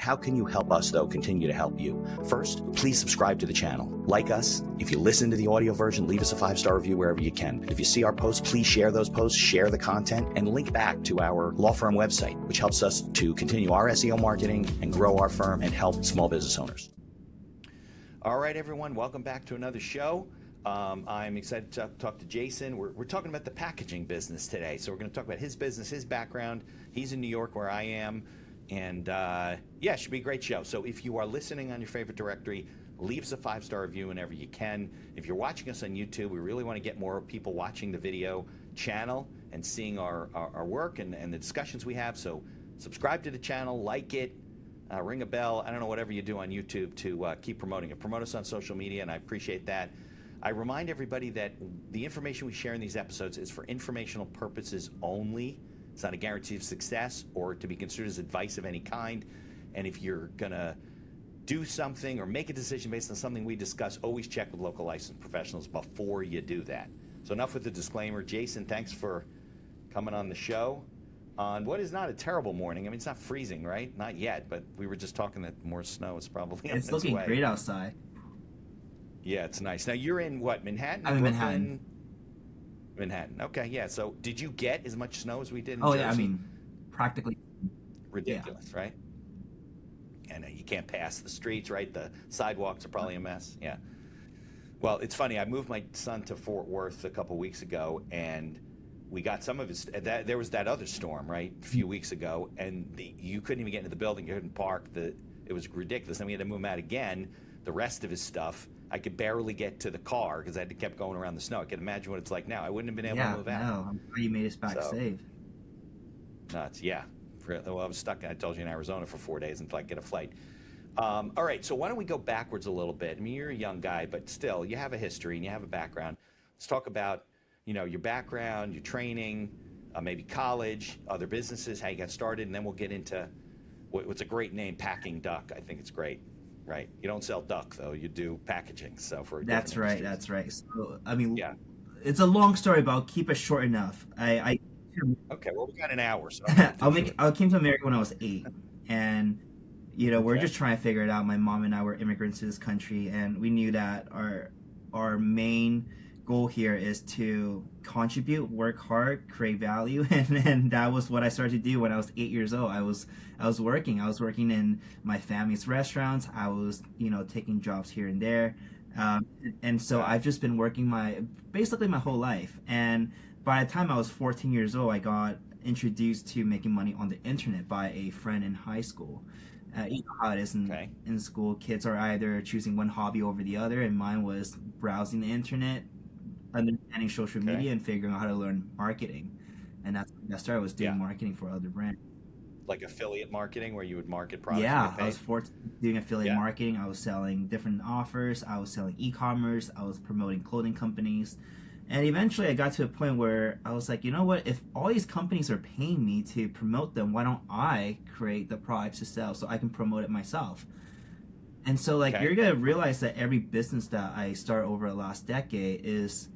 How can you help us, though, continue to help you? First, please subscribe to the channel. Like us. If you listen to the audio version, leave us a 5-star review wherever you can. If you see our posts, please share those posts, share the content, and link back to our law firm website, which helps us to continue our SEO marketing and grow our firm and help small business owners. All right, everyone, welcome back to another show. I'm excited to talk to Jason. We're talking about the packaging business today. So we're going to talk about his business, his background. He's in New York where I am. And yeah, it should be a great show. So if you are listening on your favorite directory, leave us a 5-star review whenever you can. If you're watching us on YouTube, we really want to get more people watching the video channel and seeing our work and the discussions we have. So subscribe to the channel, like it, ring a bell. I don't know, whatever you do on YouTube to keep promoting it. Promote us on social media, and I appreciate that. I remind everybody that the information we share in these episodes is for informational purposes only. It's not a guarantee of success or to be considered as advice of any kind. And if you're going to do something or make a decision based on something we discuss, always check with local licensed professionals before you do that. So enough with the disclaimer. Jason, thanks for coming on the show on what is not a terrible morning. I mean, it's not freezing, right? Not yet, but we were just talking that more snow is probably on its way. It's looking great outside. Yeah, it's nice. Now, you're in what, Manhattan? I'm in Manhattan. Manhattan. Okay, yeah. So did you get as much snow as we did in Oh, Jersey? yeah, I mean, practically. Ridiculous, right? And you can't pass the streets, right? The sidewalks are probably a mess. Yeah. Well, it's funny. I moved my son to Fort Worth a couple weeks ago, and we got some of his. There was that other storm, right, a few weeks ago, and you couldn't even get into the building. You couldn't park. It was ridiculous. Then we had to move him out again. The rest of his stuff, I could barely get to the car because I had to kept going around the snow. I can imagine what it's like now. I wouldn't have been able to move out. No, I'm glad you made us back safe. Nuts, yeah. Well, I was stuck, I told you, in Arizona for 4 days until I could get a flight. All right, so why don't we go backwards a little bit? I mean, you're a young guy, but still, you have a history and you have a background. Let's talk about, your background, your training, maybe college, other businesses, how you got started, and then we'll get into what's a great name, Packing Duck. I think it's great. Right. You don't sell duck, though. You do packaging. So for that's right. That's right. So I mean, yeah, it's a long story, but I'll keep it short enough. Okay. Well, we got an hour, so I came to America when I was 8, and we're just trying to figure it out. My mom and I were immigrants to this country, and we knew that our main goal here is to contribute, work hard, create value, and that was what I started to do when I was 8 years old. I was working in my family's restaurants. I was taking jobs here and there, and so I've just been working basically my whole life. And by the time I was 14 years old, I got introduced to making money on the internet by a friend in high school. You know how it is in school. Kids are either choosing one hobby over the other, and mine was browsing the internet, understanding social media, and figuring out how to learn marketing. And that's when I started. I was doing marketing for other brands. Like affiliate marketing, where you would market products? Yeah, I was doing affiliate marketing. I was selling different offers. I was selling e-commerce. I was promoting clothing companies. And eventually I got to a point where I was like, you know what? If all these companies are paying me to promote them, why don't I create the products to sell so I can promote it myself? And so you're going to realize that every business that I start over the last decade is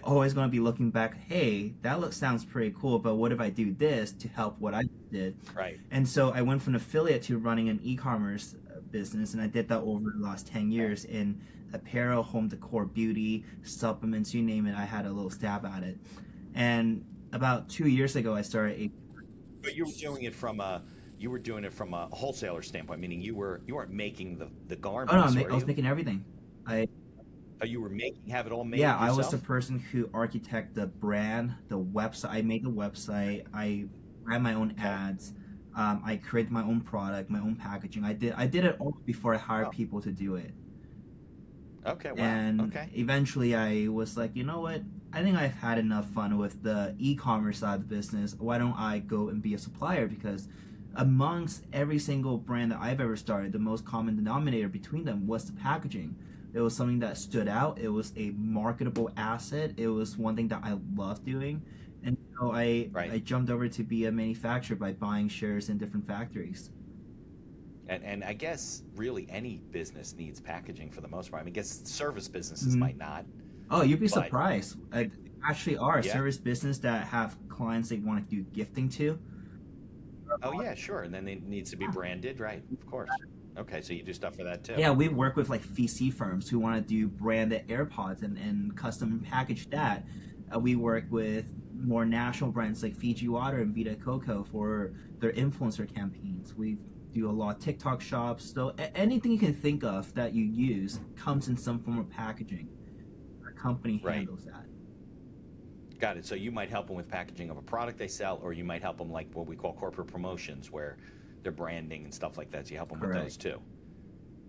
always going to be looking back, hey, that sounds pretty cool, but what if I do this to help what I did? Right. And so I went from affiliate to running an e-commerce business, and I did that over the last 10 years in apparel, home decor, beauty, supplements, you name it. I had a little stab at it. And about 2 years ago, I started But you were doing it from a wholesaler standpoint, meaning you weren't making the garments. Oh no, I was making everything. You were have it all made? Yeah, yourself? I was the person who architected the brand, the website. I made the website. I ran my own ads. I created my own product, my own packaging. I did it all before I hired people to do it. Okay. Wow. And eventually, I was like, you know what? I think I've had enough fun with the e-commerce side of the business. Why don't I go and be a supplier? Because amongst every single brand that I've ever started, the most common denominator between them was the packaging. It was something that stood out. It was a marketable asset. It was one thing that I loved doing. And so I jumped over to be a manufacturer by buying shares in different factories. And I guess really any business needs packaging for the most part. I mean, I guess service businesses might not. Oh, you'd be surprised. Actually are service business that have clients they want to do gifting to Oh yeah, sure. And then it needs to be branded, right? Of course. Okay, so you do stuff for that too. Yeah, we work with like VC firms who want to do branded AirPods and custom package that. We work with more national brands like Fiji Water and Vita Coco for their influencer campaigns. We do a lot of TikTok shops. So anything you can think of that you use comes in some form of packaging. Our company Right. handles that. Got it. So you might help them with packaging of a product they sell, or you might help them like what we call corporate promotions, where they're branding and stuff like that. So you help them with those Correct. too.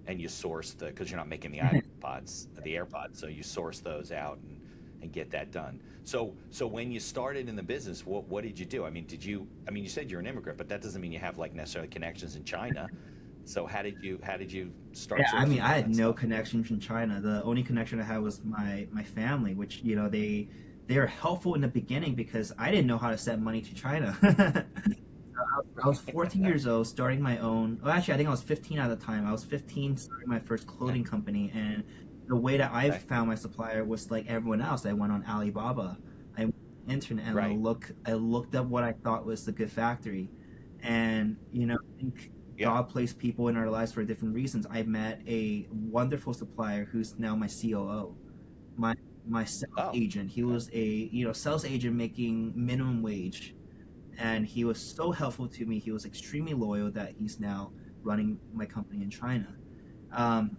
And you source because you're not making the AirPods, so you source those out and get that done. So when you started in the business, what did you do? I mean, you said you're an immigrant, but that doesn't mean you have like necessarily connections in China. So how did you start Yeah, I mean, sourcing I all had that no stuff? connections in China. The only connection I had was my family, which they are helpful in the beginning because I didn't know how to send money to China. I was 14 years old, starting my own. Well, actually, I think I was 15 at the time. I was 15, starting my first Okay. clothing company, and the way that I Okay. found my supplier was like everyone else. I went on Alibaba, I went on the internet, and Right. I looked up what I thought was the good factory, and I think Yeah. God placed people in our lives for different reasons. I met a wonderful supplier who's now my COO, my my sales Oh. agent. He Okay. was a sales agent making minimum wage, and he was so helpful to me. He was extremely loyal that he's now running my company in China. Um,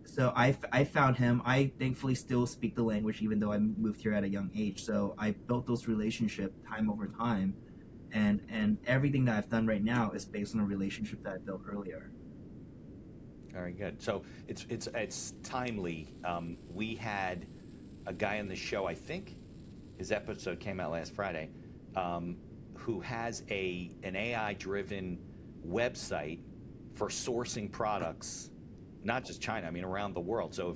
so I found him. I thankfully still speak the language, even though I moved here at a young age. So I built those relationships time over time, and everything that I've done right now is based on a relationship that I built earlier. Very good. So it's timely. We had a guy on the show. I think his episode came out last Friday. Um, who has an AI driven website for sourcing products, not just China, I mean around the world. So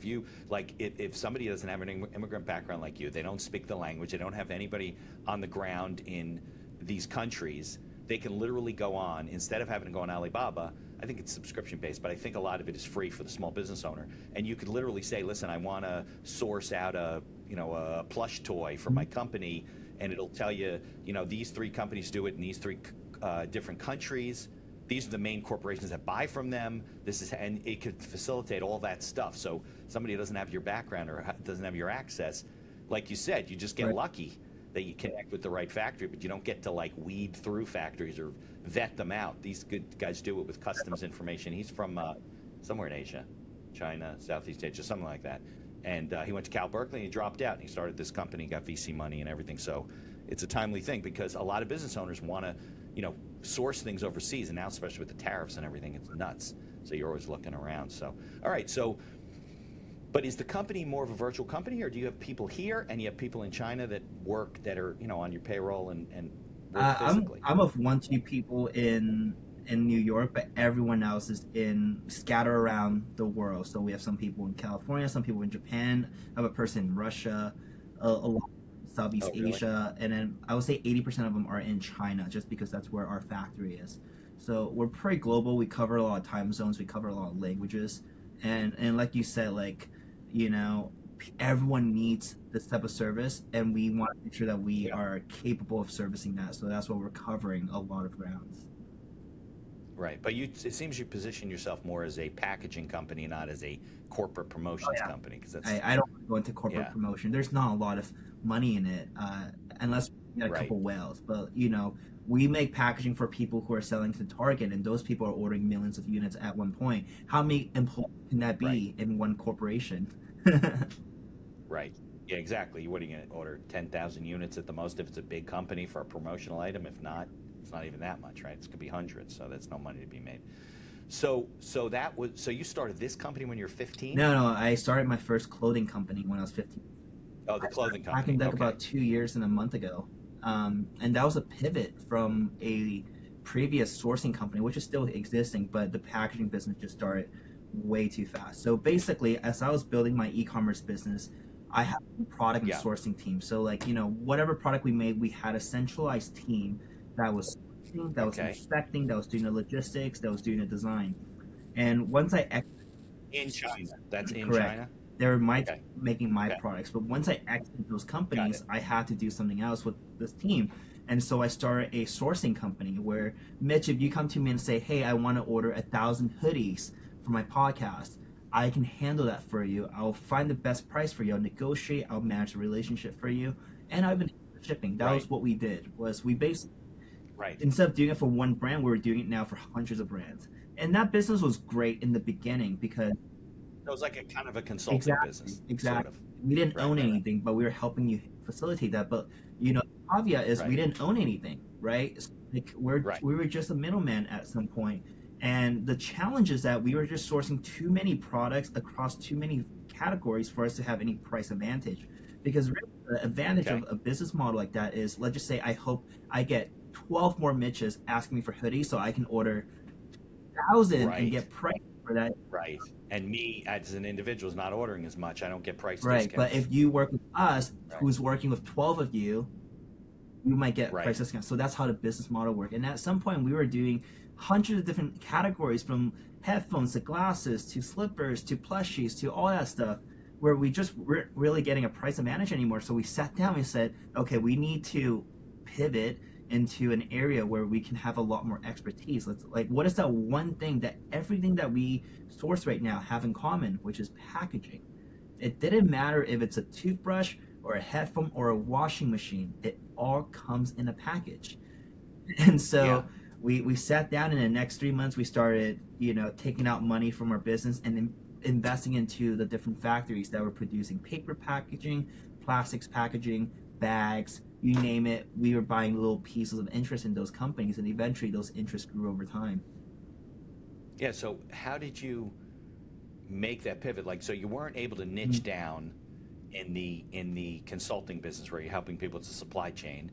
if somebody doesn't have an immigrant background like you, they don't speak the language, they don't have anybody on the ground in these countries, they can literally go on, instead of having to go on Alibaba. I think it's subscription based, but I think a lot of it is free for the small business owner. And you could literally say, listen, I want to source out a plush toy for my company, and it'll tell you, these three companies do it in these three different countries. These are the main corporations that buy from them. And it could facilitate all that stuff. So somebody who doesn't have your background or doesn't have your access, like you said, you just get Right. lucky that you connect with the right factory, but you don't get to like weed through factories or vet them out. These good guys do it with customs information. He's from somewhere in Asia, China, Southeast Asia, something like that. And he went to Cal Berkeley and he dropped out and he started this company, got VC money and everything. So it's a timely thing because a lot of business owners want to, source things overseas. And now, especially with the tariffs and everything, it's nuts. So you're always looking around. So, all right. So, but is the company more of a virtual company, or do you have people here and you have people in China that work that are, on your payroll and work physically? I'm of one two people in New York, but everyone else is in scattered around the world. So we have some people in California, some people in Japan. I have a person in Russia, a lot in Southeast Oh, really? Asia, and then I would say 80% of them are in China, just because that's where our factory is. So we're pretty global. We cover a lot of time zones. We cover a lot of languages, and like you said, like you know everyone needs this type of service, and we want to make sure that we Yeah. are capable of servicing that. So that's why we're covering a lot of grounds. Right. But it seems you position yourself more as a packaging company, not as a corporate Oh promotions yeah, company, because that's, I don't want to go into corporate yeah, promotion. There's not a lot of money in it, unless we get a right. couple whales. But we make packaging for people who are selling to Target, and those people are ordering millions of units at one point. How many employees can that Right. be in one corporation? Right. Yeah, exactly. What are you going to order? 10,000 units at the most if it's a big company for a promotional item. If not, it's not even that much, right? It's going to be hundreds, so that's no money to be made. So you started this company when you were 15? No, no, I started my first clothing company when I was 15. Oh, the clothing Hacking company. Deck Okay. about 2 years and a month ago. And that was a pivot from a previous sourcing company, which is still existing, but the packaging business just started way too fast. So basically, as I was building my e-commerce business, I had a product and Yeah. sourcing team. So whatever product we made, we had a centralized team that was sourcing, that was Okay. inspecting, that was doing the logistics, that was doing the design. And once I In China. That's in correct. China? They were Okay. making my Okay. products, but once I exited those Got it. companies, I had to do something else with this team. And so I started a sourcing company where, Mitch, if you come to me and say, hey, I want to order 1,000 hoodies for my podcast, I can handle that for you. I'll find the best price for you. I'll negotiate. I'll manage the relationship for you. And I've been shipping. That was what we did. Was we basically, instead of doing it for one brand, we were doing it now for hundreds of brands. And that business was great in the beginning because it was like a kind of a consulting business. Exactly. Sort of. We didn't own anything, but we were helping you facilitate that. But the caveat is we didn't own anything, right? Like we were just a middleman at some point. And the challenge is that we were just sourcing too many products across too many categories for us to have any price advantage. Because really the advantage of a business model like that is, let's just say I hope I get 12 more Mitches asking me for hoodies so I can order 1,000 and get price for that. Right. And me as an individual is not ordering as much. I don't get price discounts. discounts. But if you work with us, who's working with 12 of you, you might get price discounts. So that's how the business model worked. And at some point we were doing hundreds of different categories, from headphones to glasses to slippers to plushies to all that stuff, where we just weren't really getting a price advantage anymore. So we sat down and said, okay, we need to pivot into an area where we can have a lot more expertise. What is that one thing that everything that we source right now have in common, which is packaging? It didn't matter if it's a toothbrush or a headphone or a washing machine, it all comes in a package. And so we sat down, and in the next 3 months we started, taking out money from our business and investing into the different factories that were producing paper packaging, plastics packaging, bags, you name it. We were buying little pieces of interest in those companies, and eventually those interests grew over time. Yeah, so how did you make that pivot? So you weren't able to niche down in the consulting business where you're helping people with the supply chain,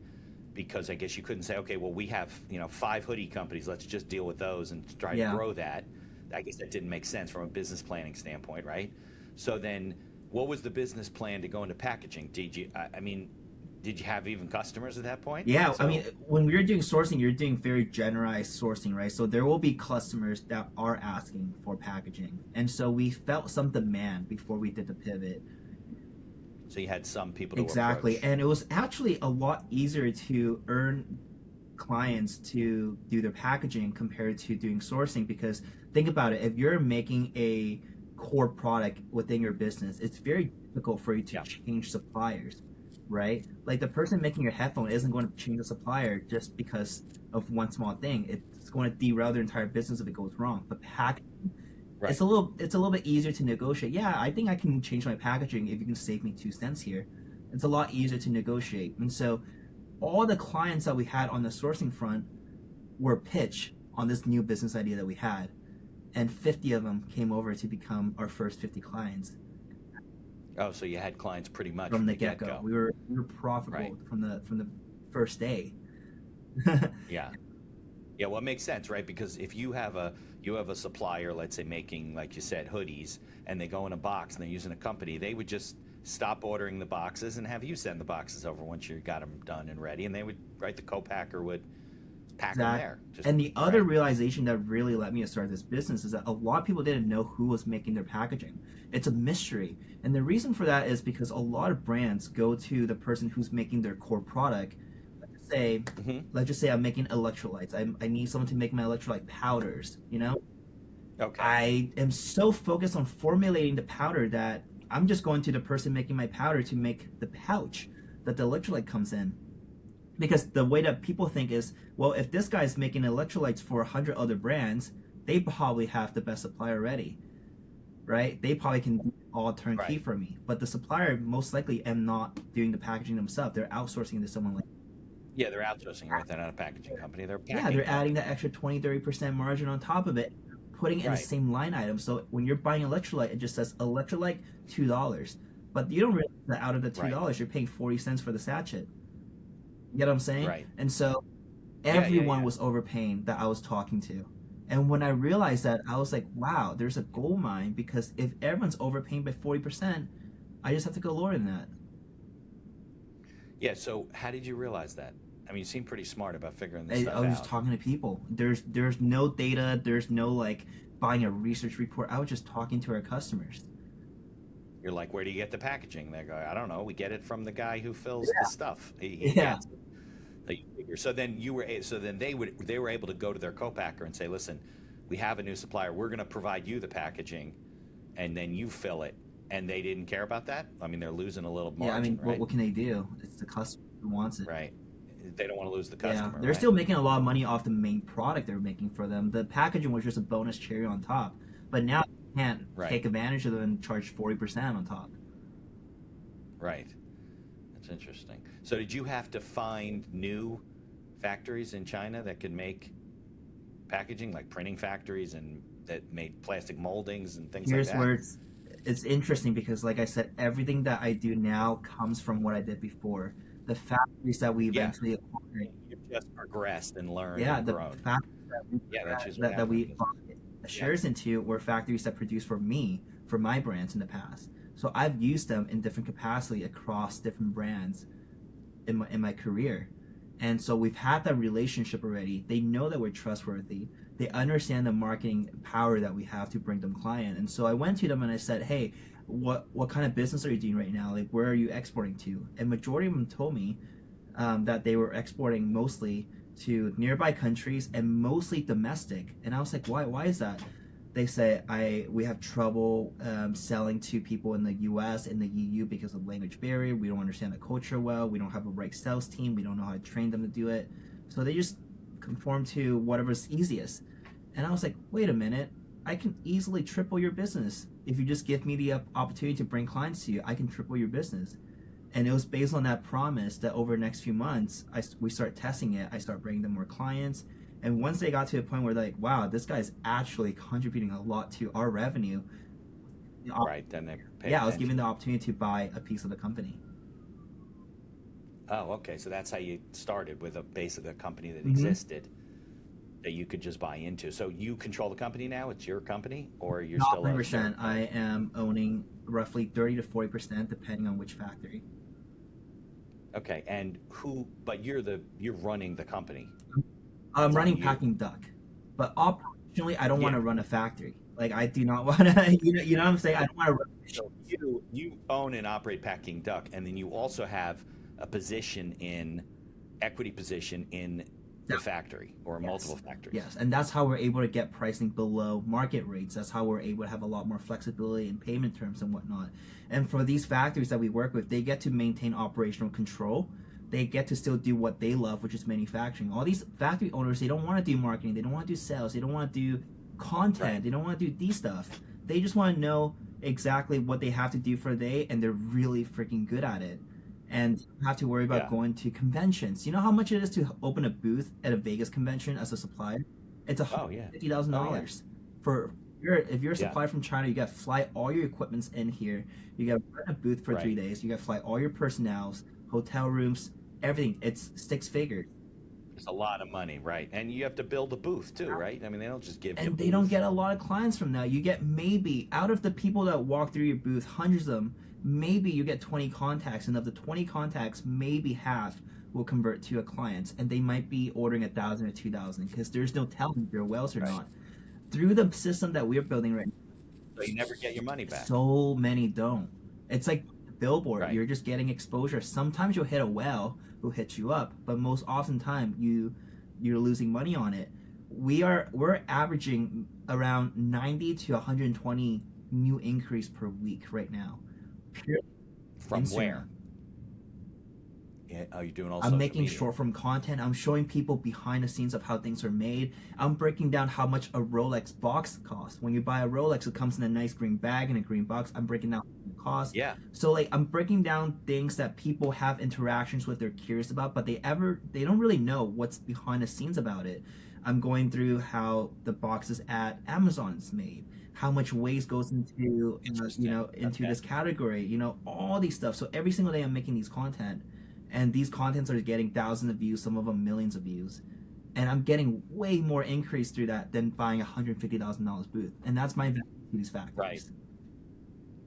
because I guess you couldn't say, okay, well, we have 5 hoodie companies, let's just deal with those and try to grow that. I guess that didn't make sense from a business planning standpoint, right? So then what was the business plan to go into packaging? Did you have even customers at that point? Yeah, so, when we were doing sourcing, you're doing very generalized sourcing, right? So there will be customers that are asking for packaging. And so we felt some demand before we did the pivot. So you had some people to Exactly. approach. And it was actually a lot easier to earn clients to do their packaging compared to doing sourcing, because think about it, if you're making a core product within your business, it's very difficult for you to change suppliers, right? Like the person making your headphone isn't going to change the supplier just because of one small thing. It's going to derail their entire business if it goes wrong. But packaging, it's a little bit easier to negotiate. Yeah, I think I can change my packaging if you can save me 2 cents here. It's a lot easier to negotiate. And so all the clients that we had on the sourcing front were pitched on this new business idea that we had, and 50 of them came over to become our first 50 clients. Oh, so you had clients pretty much from the get-go. We were profitable from the first day. Yeah, well, it makes sense, right? Because if you have a supplier, let's say, making, like you said, hoodies, and they go in a box and they're using a company, they would just stop ordering the boxes and have you send the boxes over once you got them done and ready, and they would, the co-packer would pack them there. And the other realization that really led me to start this business is that a lot of people didn't know who was making their packaging. It's a mystery. And the reason for that is because a lot of brands go to the person who's making their core product. Let's just say I'm making electrolytes. I need someone to make my electrolyte powders, Okay. I am so focused on formulating the powder that I'm just going to the person making my powder to make the pouch that the electrolyte comes in. Because the way that people think is, well, if this guy's making electrolytes for 100 other brands, they probably have the best supplier already, right? They probably can do all turnkey for me. But the supplier most likely am not doing the packaging themselves. They're outsourcing to someone like. Yeah, they're outsourcing, right? They're not a packaging company. They're a packing they're adding that extra 20-30% margin on top of it, putting it in the same line item. So when you're buying electrolyte, it just says electrolyte $2. But you don't realize that out of the $2, you're paying 40 cents for the sachet. You get what I'm saying? Right. And so everyone was overpaying that I was talking to. And when I realized that, I was like, wow, there's a gold mine, because if everyone's overpaying by 40%, I just have to go lower than that. Yeah, so how did you realize that? You seem pretty smart about figuring this stuff out. I was just talking to people. There's no data. There's no buying a research report. I was just talking to our customers. You're like, where do you get the packaging? They go, I don't know. We get it from the guy who fills the stuff. He So you figure. So then So then they were able to go to their co-packer and say, listen, we have a new supplier. We're going to provide you the packaging, and then you fill it. And they didn't care about that. I mean, they're losing a little margin. Yeah, I mean, right? what can they do? It's the customer who wants it. Right. They don't want to lose the customer. Yeah, they're right? still making a lot of money off the main product they're making for them. The packaging was just a bonus cherry on top. But now you can't take advantage of them and charge 40% on top. Right. That's interesting. So did you have to find new factories in China that could make packaging, like printing factories and that made plastic moldings and things like that? Here's where it's interesting because, like I said, everything that I do now comes from what I did before. The factories that we eventually acquired. You've just progressed and learned. Yeah, and the grown. factories that we bought shares into were factories that produced for me, for my brands in the past. So I've used them in different capacity across different brands in my career. And so we've had that relationship already. They know that we're trustworthy. They understand the marketing power that we have to bring them client. And so I went to them and I said, hey, what kind of business are you doing right now? Like, where are you exporting to? And majority of them told me that they were exporting mostly to nearby countries and mostly domestic. And I was like, why is that? They say we have trouble selling to people in the US, in the EU because of language barrier. We don't understand the culture well. We don't have a right sales team. We don't know how to train them to do it. So they just conform to whatever's easiest. And I was like, wait a minute. I can easily triple your business. If you just give me the opportunity to bring clients to you, I can triple your business. And it was based on that promise that over the next few months, we start testing it. I start bringing them more clients. And once they got to a point where they're like, wow, this guy's actually contributing a lot to our revenue. Right, then they pay I was given the opportunity to buy a piece of the company. Oh, okay. So that's how you started, with basically a company that existed that you could just buy into. So you control the company now? It's your company, or you're still 100%. I am owning roughly 30 to 40%, depending on which factory. Okay, and but you're running the company. I'm running Packing Duck, but operationally, I don't want to run a factory. Like, I do not want to, you know what I'm saying? I don't want to run. So you own and operate Packing Duck, and then you also have a equity position in the factory, or multiple factories. Yes, and that's how we're able to get pricing below market rates. That's how we're able to have a lot more flexibility in payment terms and whatnot. And for these factories that we work with, they get to maintain operational control. They get to still do what they love, which is manufacturing. All these factory owners, they don't want to do marketing. They don't want to do sales. They don't want to do content. Right. They don't want to do these stuff. They just want to know exactly what they have to do for a day, and they're really freaking good at it. And you don't have to worry about going to conventions. You know how much it is to open a booth at a Vegas convention as a supplier? It's $150,000. If you're a supplier from China, you got to fly all your equipments in here. You got to rent a booth for 3 days. You got to fly all your personnels, hotel rooms, everything. It's 6 figures. It's a lot of money, right? And you have to build a booth too, right? I mean, they don't just give you a And booth. they don't get a lot of clients from that. You get maybe, out of the people that walk through your booth, hundreds of them, maybe you get 20 contacts, and of the 20 contacts, maybe half will convert to a client, and they might be ordering 1,000 or 2,000 because there's no telling if they're whales or not. Through the system that we're building right now, so you never get your money back. So many don't. It's like a billboard. You're just getting exposure. Sometimes you'll hit a whale who hits you up, but most often time you're losing money on it. We're averaging around 90 to 120 new increase per week right now. From Instagram. Where? Yeah, are you doing all? I'm making short form content. I'm showing people behind the scenes of how things are made. I'm breaking down how much a Rolex box costs. When you buy a Rolex, it comes in a nice green bag and a green box. I'm breaking down the cost. Yeah. So like, I'm breaking down things that people have interactions with, they're curious about, but they don't really know what's behind the scenes about it. I'm going through how the boxes at Amazon is made, how much waste goes into this category, all these stuff. So every single day I'm making these content, and these contents are getting thousands of views, some of them millions of views, and I'm getting way more increase through that than buying $150,000 booth. And that's my investment to these factories.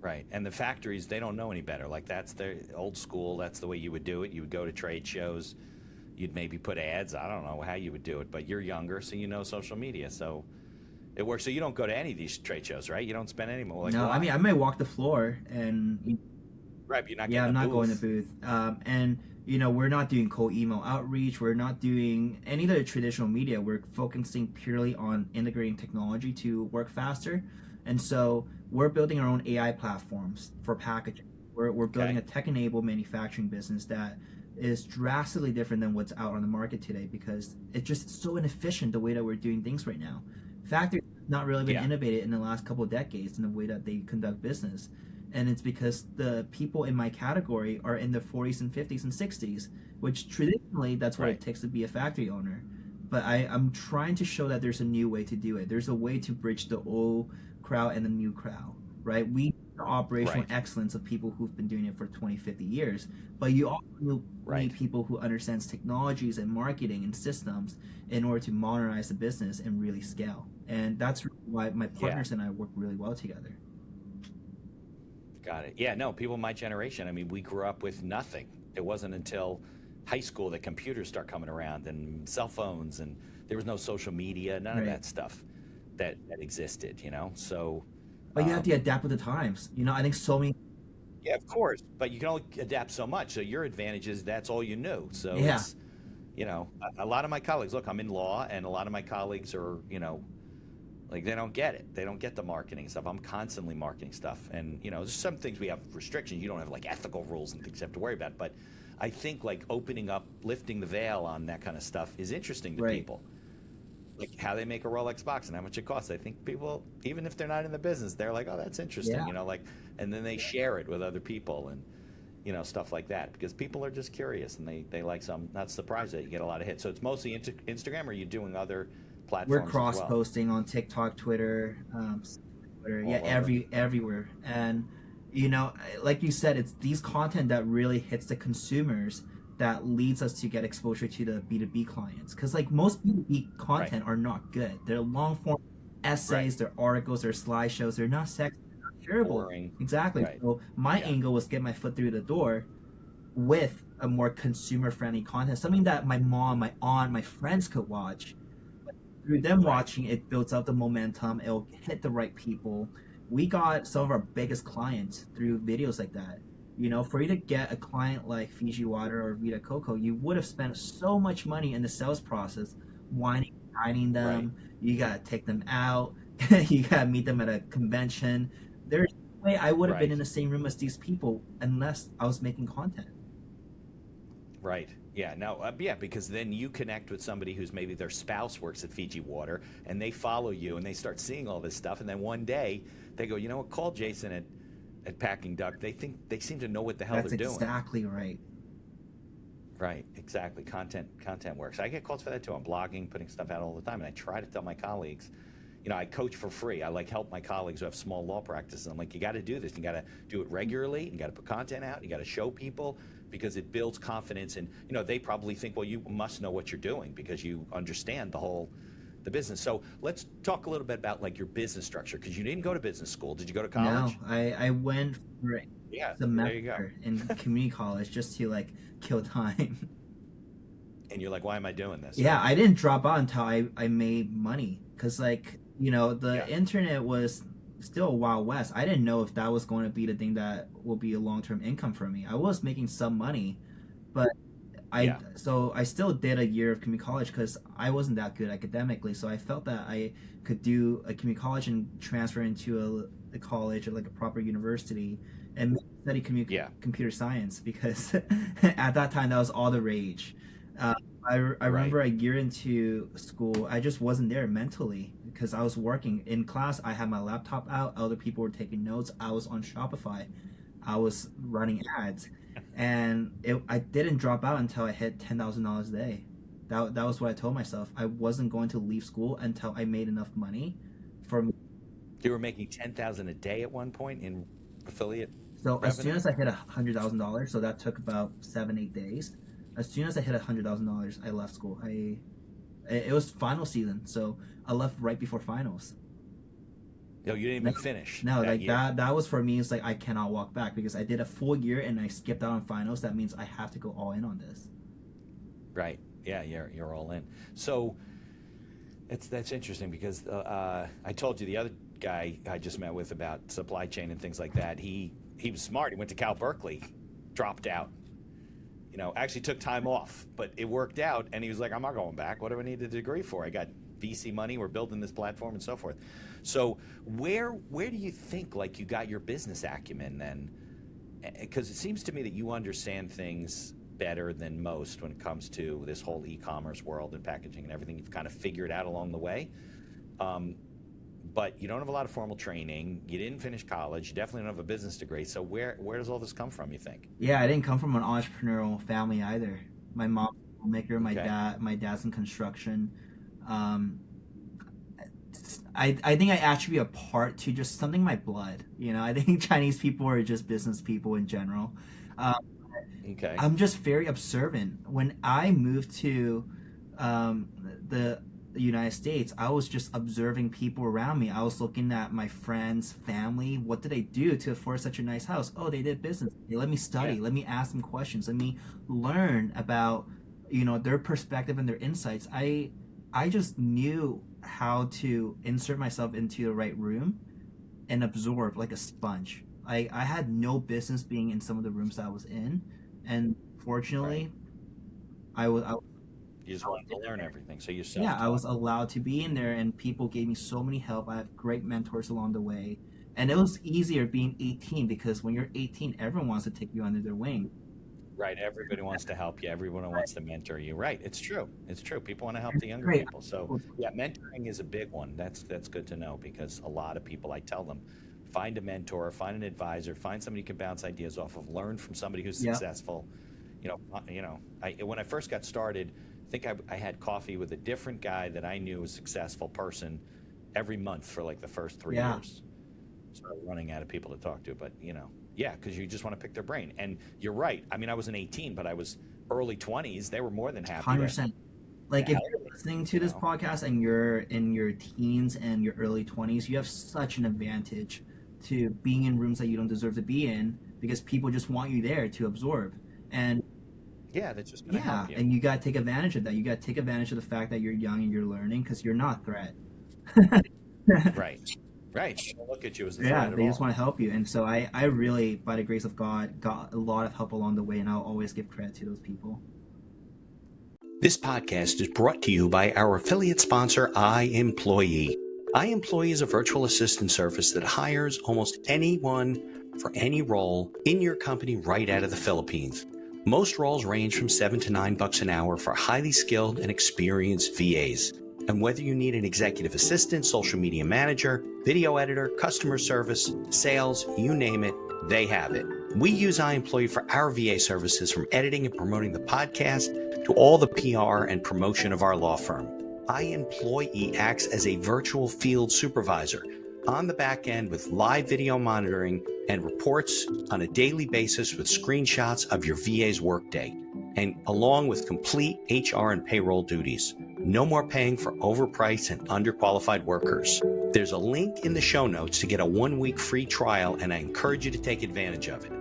Right. And the factories, they don't know any better. Like, that's their old school. That's the way you would do it. You would go to trade shows. You'd maybe put ads. I don't know how you would do it, but you're younger, so you know social media. So it works. So you don't go to any of these trade shows, right? You don't spend any more. Like, no, I mean, I may walk the floor and Right, but you're not Yeah, getting I'm a not going to booth. booth. And we're not doing cold email outreach. We're not doing any of the traditional media. We're focusing purely on integrating technology to work faster. And so we're building our own AI platforms for packaging. We're building Okay. a tech-enabled manufacturing business that is drastically different than what's out on the market today because it's just so inefficient the way that we're doing things right now. Factories have not really been Yeah. innovated in the last couple of decades in the way that they conduct business, and it's because the people in my category are in their 40s and 50s and 60s, which traditionally that's what Right. it takes to be a factory owner. But I'm trying to show that there's a new way to do it. There's a way to bridge the old crowd and the new crowd, right? We need the operational Right. excellence of people who've been doing it for 20, 50 years, but you also Right. need people who understands technologies and marketing and systems in order to modernize the business and really scale. And that's why my Yeah. partners and I work really well together. Got it. Yeah, no, people my generation, I mean, we grew up with nothing. It wasn't until high school that computers start coming around and cell phones, and there was no social media, none of Right. that stuff that existed, you know? So, But you have to adapt with the times. I think so many. yeah, of course, but you can only adapt so much. So your advantage is that's all you knew. So Yeah. it's, a lot of my colleagues, look, I'm in law, and a lot of my colleagues are, like they don't get it. They don't get the marketing stuff. I'm constantly marketing stuff, and there's some things we have restrictions. You don't have like ethical rules and things you have to worry about. But I think like opening up, lifting the veil on that kind of stuff is interesting to Right. people. Like how they make a Rolex box and how much it costs. I think people, even if they're not in the business, they're like, oh, that's interesting. Yeah. And then they share it with other people and stuff like that, because people are just curious and they like some. Not surprised that you get a lot of hits. So it's mostly Instagram, or are you doing other platforms We're as cross well? posting on TikTok, Twitter, yeah, All over. everywhere. And like you said, it's these content that really hits the consumers that leads us to get exposure to the B2B clients. Because like most B2B content are not good. They're long form essays, they're articles, they're slideshows. They're not sexy, they're not shareable. Boring. Exactly. Right. So my Yeah. angle was get my foot through the door with a more consumer friendly content, something that my mom, my aunt, my friends could watch. Through them watching, it builds up the momentum. It'll hit the right people. We got some of our biggest clients through videos like that. For you to get a client like Fiji Water or Vita Coco, you would have spent so much money in the sales process, whining, dining them. You gotta take them out. You gotta meet them at a convention. There's no way I would have been in the same room as these people unless I was making content. Right. Yeah. No. Yeah. Because then you connect with somebody who's maybe their spouse works at Fiji Water, and they follow you, and they start seeing all this stuff, and then one day they go, you know what? Call Jason at Packing Duck. They seem to know what the hell That's they're doing. exactly right. Right. Exactly. Content works. I get calls for that too. I'm blogging, putting stuff out all the time, and I try to tell my colleagues. I coach for free. I help my colleagues who have small law practices. I'm like, you got to do this. You got to do it regularly. You got to put content out. You got to show people, because it builds confidence. And they probably think, well, you must know what you're doing because you understand the business. So let's talk a little bit about like your business structure, because you didn't go to business school. Did you go to college? No, I went for a there you go. semester in community college just to like kill time. And you're like, why am I doing this? Yeah, I didn't drop out until I made money, because like the internet was still Wild West. I didn't know if that was going to be the thing that will be a long-term income for me. I was making some money, but so I still did a year of community college because I wasn't that good academically. So I felt that I could do a community college and transfer into a college or like a proper university and study computer science, because at that time that was all the rage. I remember a year into school, I just wasn't there mentally because I was working. In class, I had my laptop out, other people were taking notes, I was on Shopify, I was running ads, and I didn't drop out until I hit $10,000 a day. That was what I told myself. I wasn't going to leave school until I made enough money for me. You were making $10,000 a day at one point in affiliate So revenue? as soon as I hit $100,000, so that took about 7-8 days. As soon as I hit $100,000, I left school. It was final season, so I left right before finals. No, you didn't even finish. No, that like year. that was for me. It's like I cannot walk back because I did a full year and I skipped out on finals. That means I have to go all in on this. Right. Yeah, you're all in. So that's interesting, because I told you the other guy I just met with about supply chain and things like that. He he was smart. He went to Cal Berkeley, dropped out. Actually took time off, but it worked out. And he was like, I'm not going back. What do I need a degree for? I got VC money. We're building this platform and so forth. So where do you think like you got your business acumen then? Because it seems to me that you understand things better than most when it comes to this whole e-commerce world and packaging and everything. You've kind of figured out along the way. But you don't have a lot of formal training. You didn't finish college. You definitely don't have a business degree. So where does all this come from, you think? Yeah, I didn't come from an entrepreneurial family either. My mom's a filmmaker, Okay. my dad's in construction. Um, I think I attribute a part to just something in my blood. I think Chinese people are just business people in general. Um, Okay. I'm just very observant. When I moved to um, the United States, I was just observing people around me. I was looking at my friends, family. What did they do to afford such a nice house? Oh, they did business. Okay, let me Yeah. study. Let me ask them questions. Let me learn about their perspective and their insights. I just knew how to insert myself into the right room and absorb like a sponge. I had no business being in some of the rooms that I was in, and Right. fortunately, I was You just wanted to learn everything. So you're yeah, I self-taught. was allowed to be in there, and people gave me so many help. I have great mentors along the way, and it was easier being 18 because when you're 18, everyone wants to take you under their wing. Right. Everybody wants to help you. Everyone wants to mentor you. Right. It's true. It's true. People want to help the younger Great. people. So yeah, mentoring is a big one. That's good to know because a lot of people, I tell them, find a mentor, find an advisor, find somebody you can bounce ideas off of, learn from somebody who's Yeah. successful. When I first got started, I think I had coffee with a different guy that I knew was a successful person every month for like the first three Yeah. years. Start running out of people to talk to, but yeah, because you just want to pick their brain. And you're right. I mean, I wasn't 18, but I was early 20s. They were more than happy to 100%. Like if help you're me. listening to You this know, podcast and you're in your teens and your early 20s, you have such an advantage to being in rooms that you don't deserve to be in because people just want you there to absorb. And yeah, that's just going to yeah, help you. and you got to take advantage of that. You got to take advantage of the fact that you're young and you're learning because you're not a threat. Right, right. They don't look at you as a Yeah, threat at they just all. want to help you. And so I really, by the grace of God, got a lot of help along the way, and I'll always give credit to those people. This podcast is brought to you by our affiliate sponsor, iEmployee. iEmployee is a virtual assistant service that hires almost anyone for any role in your company right out of the Philippines. Most roles range from $7 to $9 an hour for highly skilled and experienced VAs. And whether you need an executive assistant, social media manager, video editor, customer service, sales, you name it, they have it. We use iEmployee for our VA services from editing and promoting the podcast to all the PR and promotion of our law firm. iEmployee acts as a virtual field supervisor on the back end with live video monitoring and reports on a daily basis with screenshots of your VA's workday, and along with complete HR and payroll duties. No more paying for overpriced and underqualified workers. There's a link in the show notes to get a 1-week free trial, and I encourage you to take advantage of it.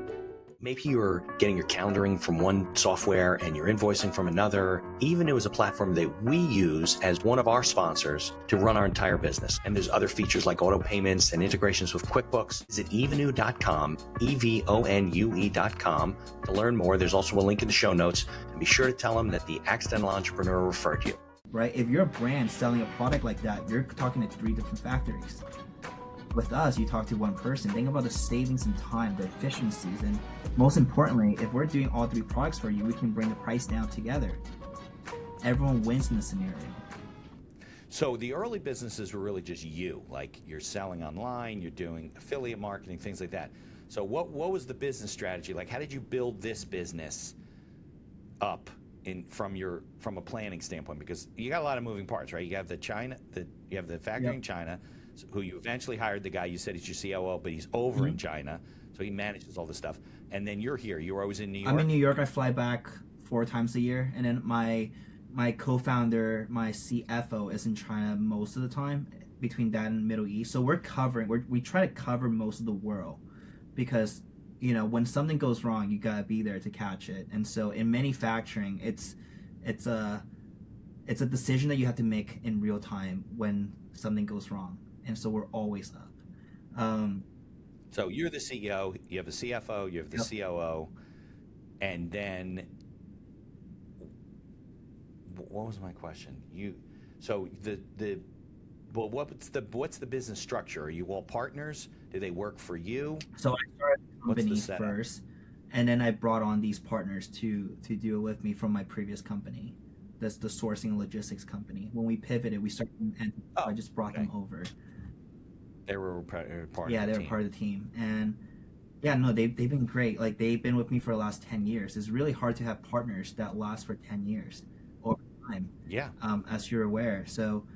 Maybe you're getting your calendaring from one software and you're invoicing from another. Evenue is a platform that we use as one of our sponsors to run our entire business. And there's other features like auto payments and integrations with QuickBooks. Visit evenue.com, EVONUE.com to learn more. There's also a link in the show notes. And be sure to tell them that the Accidental Entrepreneur referred you. Right? If you're a brand selling a product like that, you're talking to 3 different factories. With us, you talk to one person. Think about the savings in time, the efficiencies, and most importantly, if we're doing all 3 products for you, we can bring the price down together. Everyone wins in this scenario. So the early businesses were really just you, like you're selling online, you're doing affiliate marketing, things like that. So what was the business strategy? Like, how did you build this business up from a planning standpoint? Because you got a lot of moving parts, right? You have the factory Yep. in China, who you eventually hired the guy you said he's your COO, but he's over in China, so he manages all this stuff. And then you're here. You're always in New York. I'm in New York. I fly back 4 times a year, and then my co-founder, my CFO, is in China most of the time. Between that and Middle East, so we try to cover most of the world because when something goes wrong, you gotta be there to catch it. And so in manufacturing, it's a decision that you have to make in real time when something goes wrong, and so we're always up. So you're the CEO, you have the CFO, you have the Yep. COO, and then what was my question? So the well, what's the business structure? Are you all partners? Do they work for you? So I started the What's the company setup? first, and then I brought on these partners to deal with me from my previous company. That's the sourcing and logistics company. When we pivoted, we started, and Oh, I just brought okay. them over. They were part of Yeah, the they were team. part of the team, and yeah, no, they've been great. Like they've been with me for the last 10 years. It's really hard to have partners that last for 10 years over time, Yeah. as you're aware. So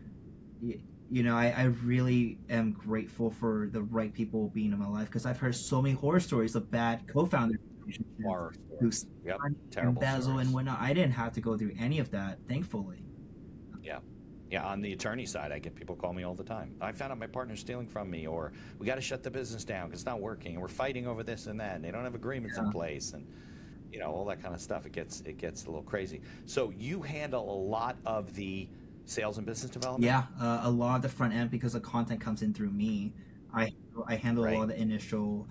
I really am grateful for the right people being in my life because I've heard so many horror stories of bad co-founder relationships Horror who stories. Yep. Terrible embezzle stories. and whatnot. I didn't have to go through any of that, thankfully. Yeah. Yeah, on the attorney side, I get people call me all the time. I found out my partner's stealing from me, or we got to shut the business down because it's not working, and we're fighting over this and that, and they don't have agreements in Yeah. place, and all that kind of stuff. It gets a little crazy. So you handle a lot of the sales and business development. Yeah, a lot of the front end because the content comes in through me. I handle a lot Right. of the initial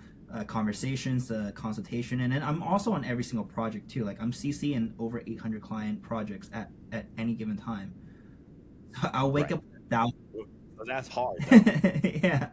conversations, the consultation, and then I'm also on every single project too. Like I'm CC in over 800 client projects at any given time. I'll wake Right. up 1,000. So that's hard, though, Yeah.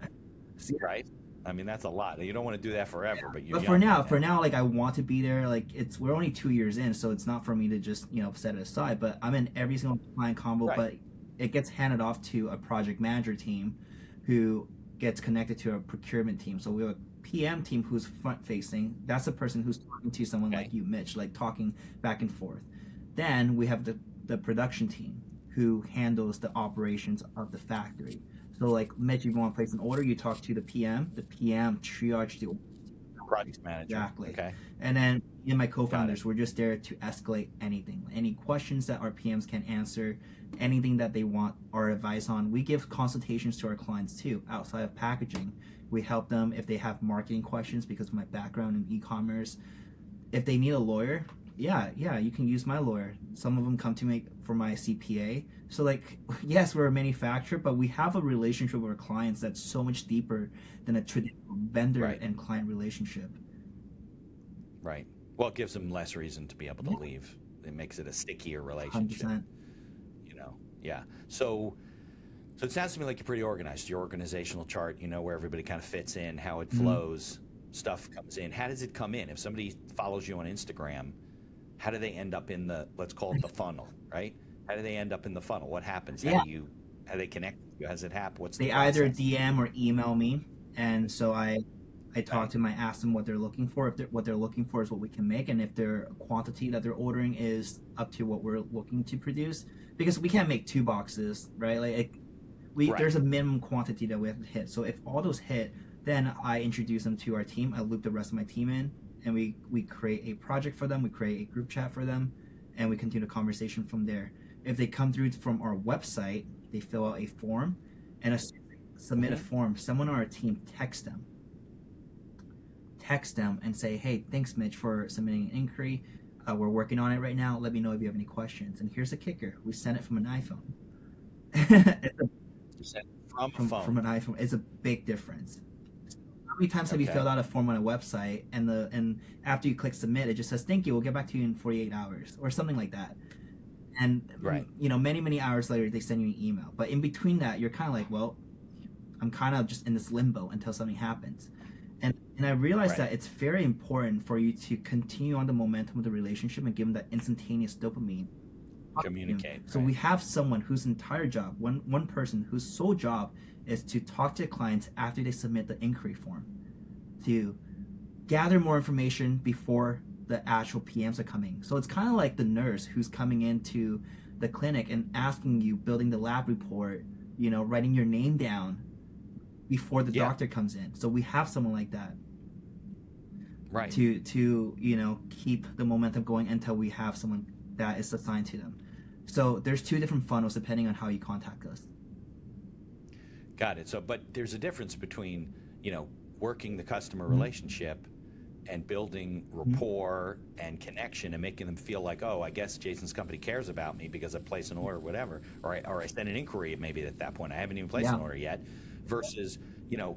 See, right? I mean, that's a lot. You don't want to do that forever, but you're but young right for now. now, like I want to be there. Like we're only 2 years in, so it's not for me to just set it aside. But I'm in every single client combo, Right. but it gets handed off to a project manager team, who gets connected to a procurement team. So we have a PM team who's front facing. That's the person who's talking to someone Okay. like you, Mitch, like talking back and forth. Then we have the production team who handles the operations of the factory. So like Mitch, if you want to place an order, you talk to the PM. The PM triage the order. Project manager. Exactly. Okay. And then me and my Got co-founders, it. we're just there to escalate anything, any questions that our PMs can answer, anything that they want our advice on. We give consultations to our clients too, outside of packaging. We help them if they have marketing questions because of my background in e-commerce. If they need a lawyer, yeah, you can use my lawyer. Some of them come to me for my CPA. So like, yes, we're a manufacturer, but we have a relationship with our clients that's so much deeper than a traditional vendor Right. and client relationship. Right. Well, it gives them less reason to be able to Yeah. leave. It makes it a stickier 100%. relationship. Yeah. So it sounds to me like you're pretty organized. Your organizational chart, where everybody kind of fits in, how it flows, stuff comes in. How does it come in? If somebody follows you on Instagram, how do they end up in let's call it the funnel, right? How do they end up in the funnel? What happens? Yeah. How they connect with you? How does it happen? What's They the either process? DM or email me, and so I talk to them. I ask them what they're looking for. If what they're looking for is what we can make, and if their quantity that they're ordering is up to what we're looking to produce, because we can't make 2 boxes, right? Right. There's a minimum quantity that we have to hit. So if all those hit, then I introduce them to our team. I loop the rest of my team in, and we create a project for them. We create a group chat for them, and we continue the conversation from there. If they come through from our website, they fill out a form, and submit a form. Someone on our team text them and say, hey, thanks Mitch for submitting an inquiry. We're working on it right now. Let me know if you have any questions. And here's the kicker: we send it from an iPhone. You said from a phone. From an iPhone. It's a big difference. How many times have you filled out a form on a website and after you click submit, it just says thank you, we'll get back to you in 48 hours or something like that? And Right. Many hours later they send you an email. But in between that, you're kind of like, well, I'm kind of just in this limbo until something happens. And I realized that it's very important for you to continue on the momentum of the relationship and give them that instantaneous dopamine. Communicate. So we have someone whose entire job, one person whose sole job is to talk to clients after they submit the inquiry form, to gather more information before the actual PMs are coming. So it's kind of like the nurse who's coming into the clinic and asking you, building the lab report, writing your name down before the doctor comes in. So we have someone like that. Right. To keep the momentum going until we have someone that is assigned to them. So there's 2 different funnels depending on how you contact us. Got it. So, but there's a difference between, working the customer relationship and building rapport and connection and making them feel like, oh, I guess Jason's company cares about me because I place an order or whatever, or I send an inquiry maybe at that point. I haven't even placed an order yet, versus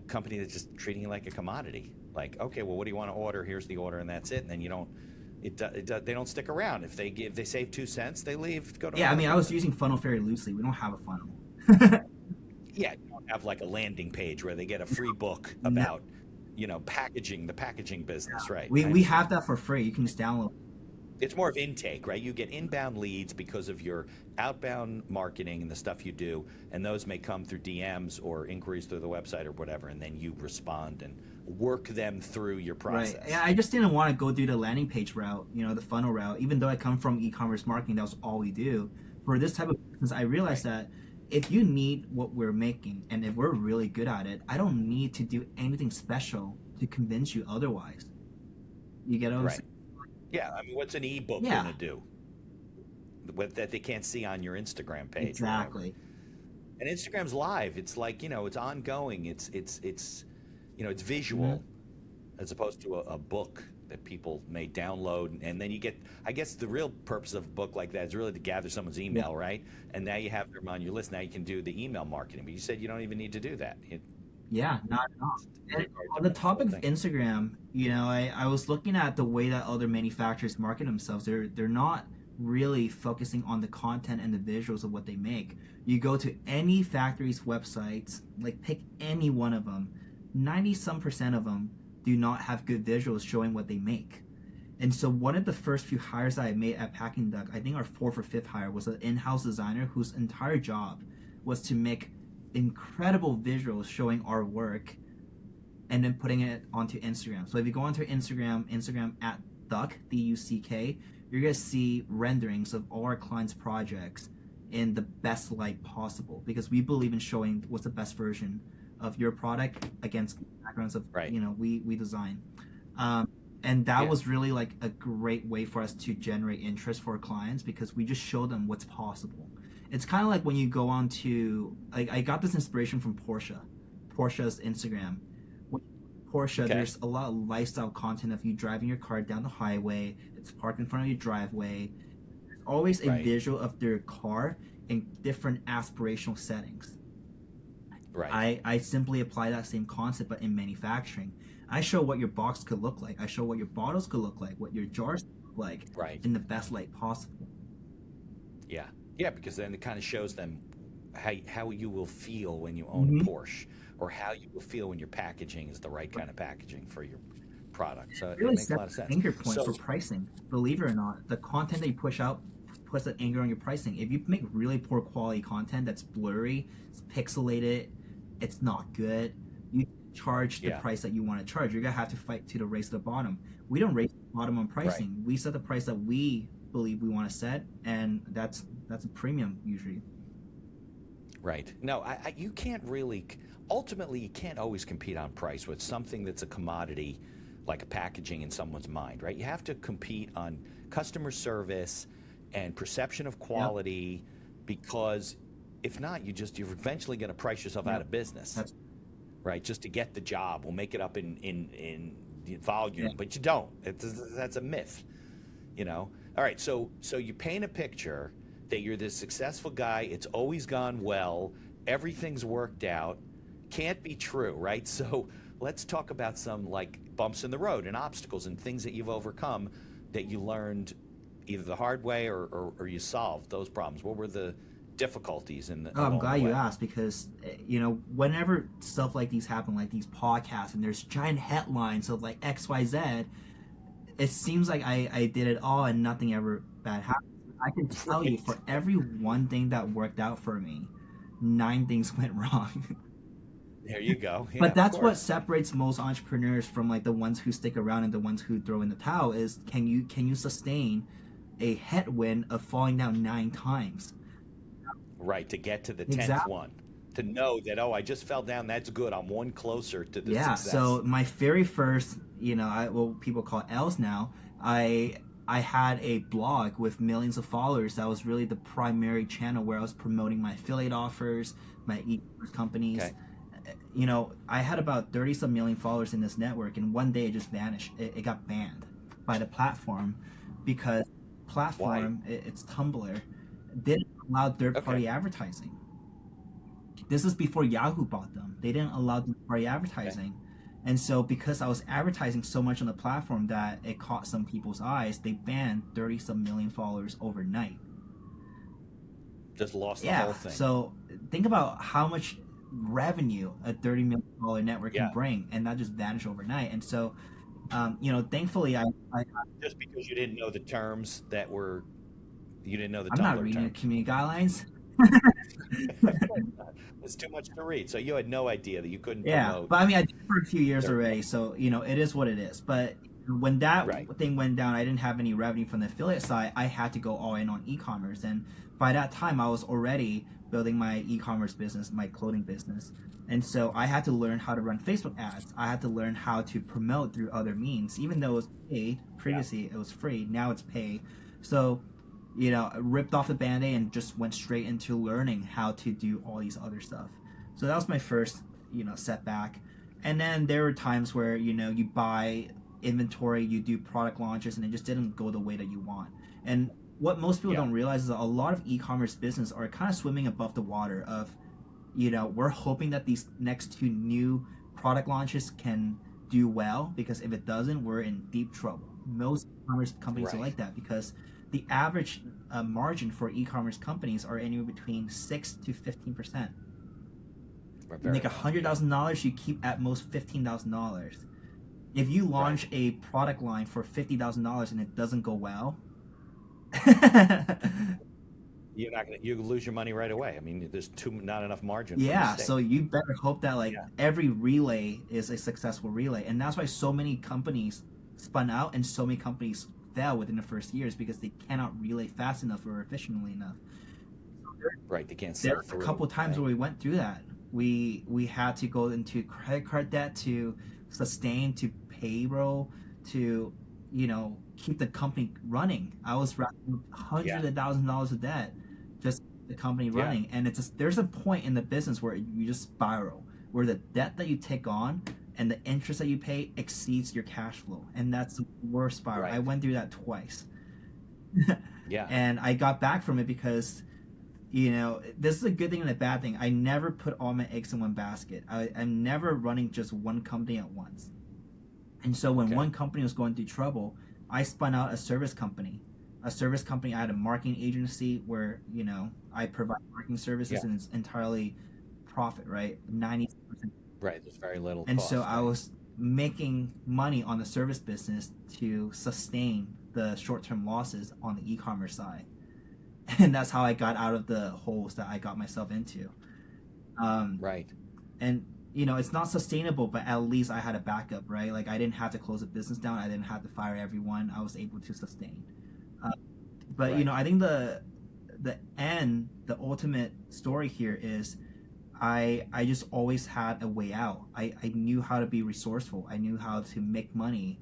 company that's just treating you like a commodity. Like, okay, well, what do you want to order? Here's the order, and that's it. And then they don't stick around. If they save 2 cents, they leave. Go to Yeah, I another mean, I was company. using funnel very loosely. We don't have a funnel. Yeah, you don't have like a landing page where they get a free book No, about, packaging, the packaging business, right? I we have understand. that for free. You can just download. It's more of intake, right? You get inbound leads because of your outbound marketing and the stuff you do, and those may come through DMs or inquiries through the website or whatever, and then you respond and work them through your Right. process. Yeah, I just didn't want to go through the landing page route, the funnel route. Even though I come from e-commerce marketing, that was all we do. For this type of business, I realized Right. that if you need what we're making and if we're really good at it, I don't need to do anything special to convince you otherwise. You get what I'm Right. saying? Yeah, I mean, what's an ebook going Yeah, to do that they can't see on your Instagram page or whatever? exactly. And Instagram's live. It's like, it's ongoing. It's Hmm. visual as opposed to a book that people may download. And then you get, I guess the real purpose of a book like that is really to gather someone's Yeah. email, right? And now you have them on your list. Now you can do the email marketing. But you said you don't even need to do that Yeah, not at all. in And regard on to the this whole topic of thing. Instagram, I was looking at the way that other manufacturers market themselves. They're not really focusing on the content and the visuals of what they make. You go to any factory's websites, like pick any one of them, 90 some percent of them do not have good visuals showing what they make. And so one of the first few hires that I made at Packing Duck, I think our fourth or fifth hire, was an in-house designer whose entire job was to make incredible visuals showing our work and then putting it onto Instagram. So if you go onto Instagram at Duck, D-U-C-K, you're gonna see renderings of all our clients' projects in the best light possible because we believe in showing what's the best version of your product against backgrounds of Right. we design. Um, and that Yeah. was really like a great way for us to generate interest for our clients because we just show them what's possible. It's kind of like when you go on to like I got this inspiration from Porsche's Instagram. When Porsche, Okay. there's a lot of lifestyle content of you driving your car down the highway. It's parked in front of your driveway. There's always a Right. visual of their car in different aspirational settings. Right. I simply apply that same concept but in manufacturing. I show what your box could look like. I show what your bottles could look like, what your jars could look like Right. in the best light possible. Yeah. Yeah, because then it kind of shows them how you will feel when you own a Mm-hmm. Porsche, or how you will feel when your packaging is the right kind of packaging for your product. So it Really makes a sets lot of the sense. anchor point for So, pricing. Believe it or not, the content that you push out puts an anchor on your pricing. If you make really poor quality content that's blurry, it's pixelated, it's not good, you charge the yeah, price that you want to charge. You're gonna have to fight to the race to the bottom. We don't race the bottom on right, pricing. We set the price that we believe we want to set, and that's a premium usually. right. No, you can't really, ultimately, you can't always compete on price with something that's a commodity like a packaging in someone's mind, right? You have to compete on customer service and perception of Yep. quality, because if not, you're eventually going to price yourself out Yep. of business, That's right? Just to get the job. We'll make it up in yeah. volume, but you don't. That's a myth, you know. All right, so you paint a picture that you're this successful guy. It's always gone well. Everything's worked out. Can't be true, right? So let's talk about some like bumps in the road and obstacles and things that you've overcome that you learned either the hard way or you solved those problems. What were the difficulties Oh, I'm along glad the you way? asked because whenever stuff like these happen, like these podcasts, and there's giant headlines of like XYZ, it seems like I did it all and nothing ever bad happened. I can tell you Right. for every one thing that worked out for me, nine things went wrong. There you go. Yeah, But of that's what course. separates most entrepreneurs from like the ones who stick around and the ones who throw in the towel is can you sustain a headwind of falling down nine times? Right, to get to the 10th Exactly. one. To know that, oh, I just fell down, that's good. I'm one closer to the Yeah. success. So my very first, what people call L's now, I had a blog with millions of followers that was really the primary channel where I was promoting my affiliate offers, my e-commerce companies. Okay. I had about 30 some million followers in this network, and one day it just vanished. It got banned by the platform because Why? it's Tumblr, didn't allow third Okay. party advertising. This is before Yahoo bought them. They didn't allow them party advertising. And so because I was advertising so much on the platform that it caught some people's eyes, they banned 30 some million followers overnight. Just lost the whole thing. So think about how much revenue a $30 million network can bring, and that just vanished overnight. And so, thankfully, I just because you didn't know the terms that were, you didn't know the I'm Tumblr not reading terms. the community guidelines. It's too much to read, so you had no idea that you couldn't Yeah, promote. but I mean, I did it for a few years already, so it is what it is. But when that thing went down, I didn't have any revenue from the affiliate side. I had to go all in on e-commerce, and by that time, I was already building my e-commerce business, my clothing business, and so I had to learn how to run Facebook ads. I had to learn how to promote through other means, even though it was paid previously. It was free. Now it's paid. So, I ripped off the Band-Aid and just went straight into learning how to do all these other stuff. So that was my first, setback. And then there were times where, you buy inventory, you do product launches, and it just didn't go the way that you want. And what most people don't realize is that a lot of e-commerce business are kind of swimming above the water of, we're hoping that these next 2 new product launches can do well, because if it doesn't, we're in deep trouble. Most e-commerce companies are like that, because the average margin for e-commerce companies are anywhere between 6 to 15%. You make $100,000, you keep at most $15,000. If you launch a product line for $50,000 and it doesn't go well, you lose your money right away. I mean, there's not enough margin. So you better hope that every relay is a successful relay, and that's why so many companies spun out and so many companies fail within the first years, because they cannot relay fast enough or efficiently enough. They can't sell through. There were a couple times where we went through that. We had to go into credit card debt to sustain, to payroll, to keep the company running. I was wrapping hundreds of thousands of dollars of debt just the company running. And there's a point in the business where you just spiral, where the debt that you take on and the interest that you pay exceeds your cash flow, and that's the worst spiral. I went through that twice. And I got back from it because this is a good thing and a bad thing. I never put all my eggs in one basket. I'm never running just one company at once. And so when one company was going through trouble, I spun out a service company. I had a marketing agency where, I provide marketing services and it's entirely profit, right? 90%. Right, there's very little And cost, so I was making money on the service business to sustain the short-term losses on the e-commerce side. And that's how I got out of the holes that I got myself into. And, it's not sustainable, but at least I had a backup, right? Like, I didn't have to close the business down. I didn't have to fire everyone. I was able to sustain. But, I think the ultimate story here is I just always had a way out. I knew how to be resourceful. I knew how to make money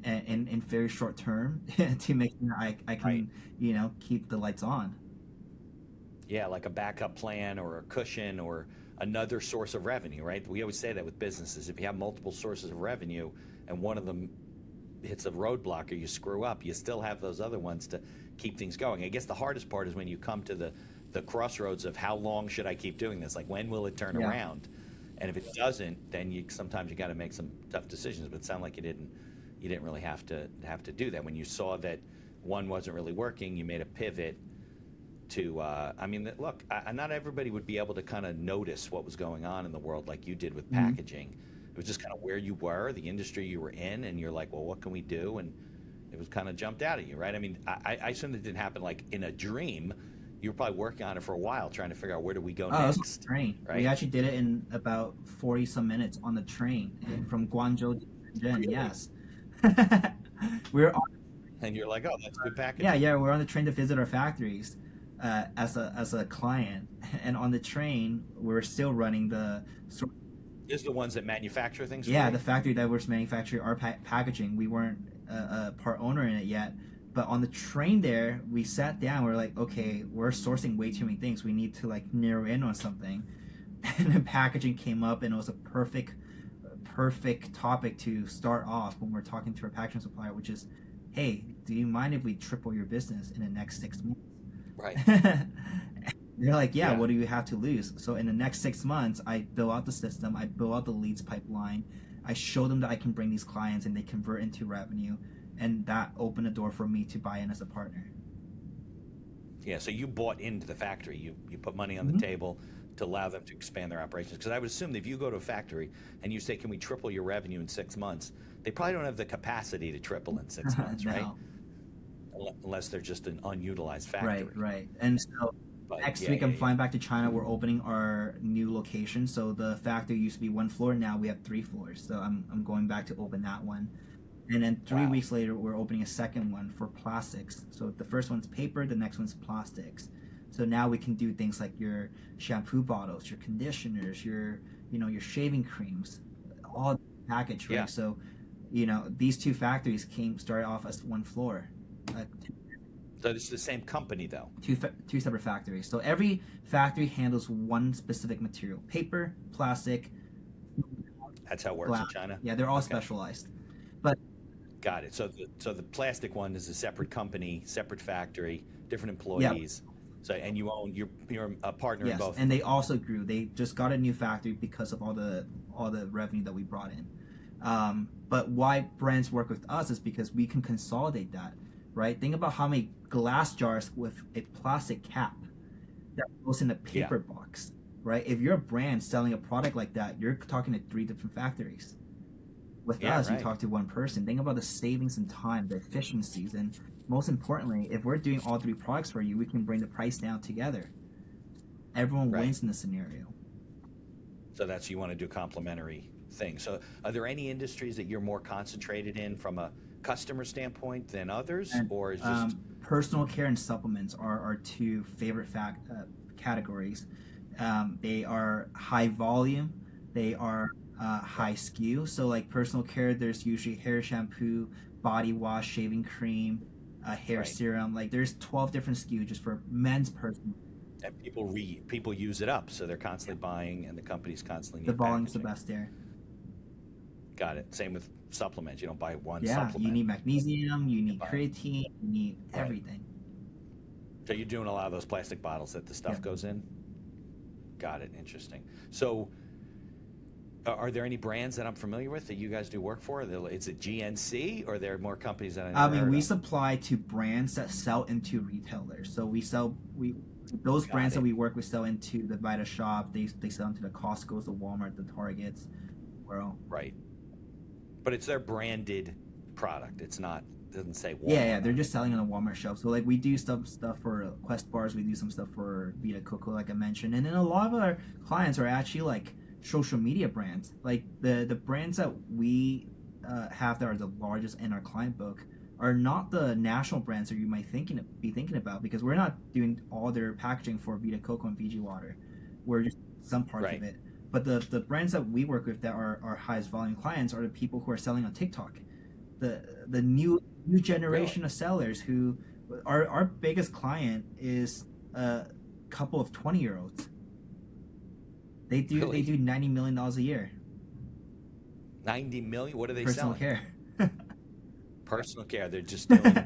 in very short term to make sure I can keep the lights on. Yeah, like a backup plan or a cushion or another source of revenue, right? We always say that with businesses. If you have multiple sources of revenue and one of them hits a roadblock or you screw up, you still have those other ones to keep things going. I guess the hardest part is when you come to the crossroads of how long should I keep doing this? Like, when will it turn around? And if it doesn't, then sometimes you got to make some tough decisions. But it sounded like you didn't really have to do that. When you saw that one wasn't really working, you made a pivot to, look, not everybody would be able to kind of notice what was going on in the world like you did with packaging. It was just kind of where you were, the industry you were in, and you're like, well, what can we do? And it was kind of jumped out at you, right? I mean, I assume it didn't happen like in a dream. You were probably working on it for a while, trying to figure out where do we go next. It was on the train. Right? We actually did it in about 40 some minutes on the train from Guangzhou to Shenzhen. Really? Yes. We were on. And you're like, oh, that's good packaging. Yeah. We're on the train to visit our factories as a client, and on the train we're still running the. Is the ones that manufacture things? Yeah, the factory that was manufacturing our packaging. We weren't a part owner in it yet. But on the train there, we sat down. We're like, okay, we're sourcing way too many things. We need to narrow in on something. And then packaging came up, and it was a perfect topic to start off when we're talking to our packaging supplier, which is, hey, do you mind if we triple your business in the next 6 months? Right. They're like, yeah, Yeah. what do you have to lose? So in the next 6 months, I build out the system, I build out the leads pipeline, I show them that I can bring these clients and they convert into revenue, and that opened the door for me to buy in as a partner. Yeah, so you bought into the factory. You put money on Mhm. the table to allow them to expand their operations. Because I would assume that if you go to a factory and you say, "Can we triple your revenue in 6 months?" They probably don't have the capacity to triple in 6 months, right? No. Unless they're just an unutilized Right, factory. right. And so But next yeah, week yeah, I'm yeah. flying back to China. We're opening our new location. So the factory used to be one floor. Now we have 3 floors. So I'm going back to open that one. And then 3 weeks later, we're opening a second one for plastics. So the first one's paper, the next one's plastics. So now we can do things like your shampoo bottles, your conditioners, your shaving creams, all packaged, right? Yeah. So, these two factories started off as one floor, uh, So it's the same company, though. two separate factories. So every factory handles one specific material: paper, plastic, That's how it works glass. in China. Yeah, they're all Okay. specialized. But Got it. So the plastic one is a separate company, separate factory, different employees. So and you're a partner in yes, both. and they also grew. They just got a new factory because of all the revenue that we brought in. But why brands work with us is because we can consolidate that, right? Think about how many glass jars with a plastic cap that goes in a paper box, right? If you're a brand selling a product like that, you're talking to 3 different factories. With us, right. you talk to one person. Think about the savings in time, the efficiencies, and most importantly, if we're doing all 3 products for you, we can bring the price down together. Everyone Right. wins in this scenario. So you want to do complementary things. So are there any industries that you're more concentrated in from a customer standpoint than others, And or is just personal care and supplements are our 2 favorite categories. They are high volume. They are high SKU. So like personal care, there's usually hair shampoo, body wash, shaving cream, hair Right. serum. Like there's 12 different SKU just for men's personal. and people use it up, so they're constantly buying, and the company's constantly The need volume's the packaging. best there. Got it. Same with supplements. You don't buy one Yeah, you supplement. need magnesium, you need buy- creatine, you need Right. everything. So you're doing a lot of those plastic bottles that the stuff Yeah. goes in. Got it. Interesting. So, are there any brands that I'm familiar with that you guys do work for? Is it GNC, or are there more companies that I never I mean, heard we of? supply to brands that sell into retailers. So those Got brands it. that we work with sell into the Vita Shop. They sell into the Costco's, the Walmart, the Targets. Well, Right. But it's their branded product. Doesn't say Walmart. yeah, they're just selling on the Walmart shelf. So like we do stuff for Quest bars. We do some stuff for Vita Coco, like I mentioned, and then a lot of our clients are actually like social media brands. Like the brands that we have that are the largest in our client book are not the national brands that you might be thinking about, because we're not doing all their packaging for Vita Coco and Fiji Water. We're just some parts Right. of it. But the brands that we work with that are our highest volume clients are the people who are selling on TikTok. The new generation of sellers who our biggest client is a couple of 20-year-olds. They Really? do $90 million a year. 90 million. What are they Personal selling? care. Personal care. They're just doing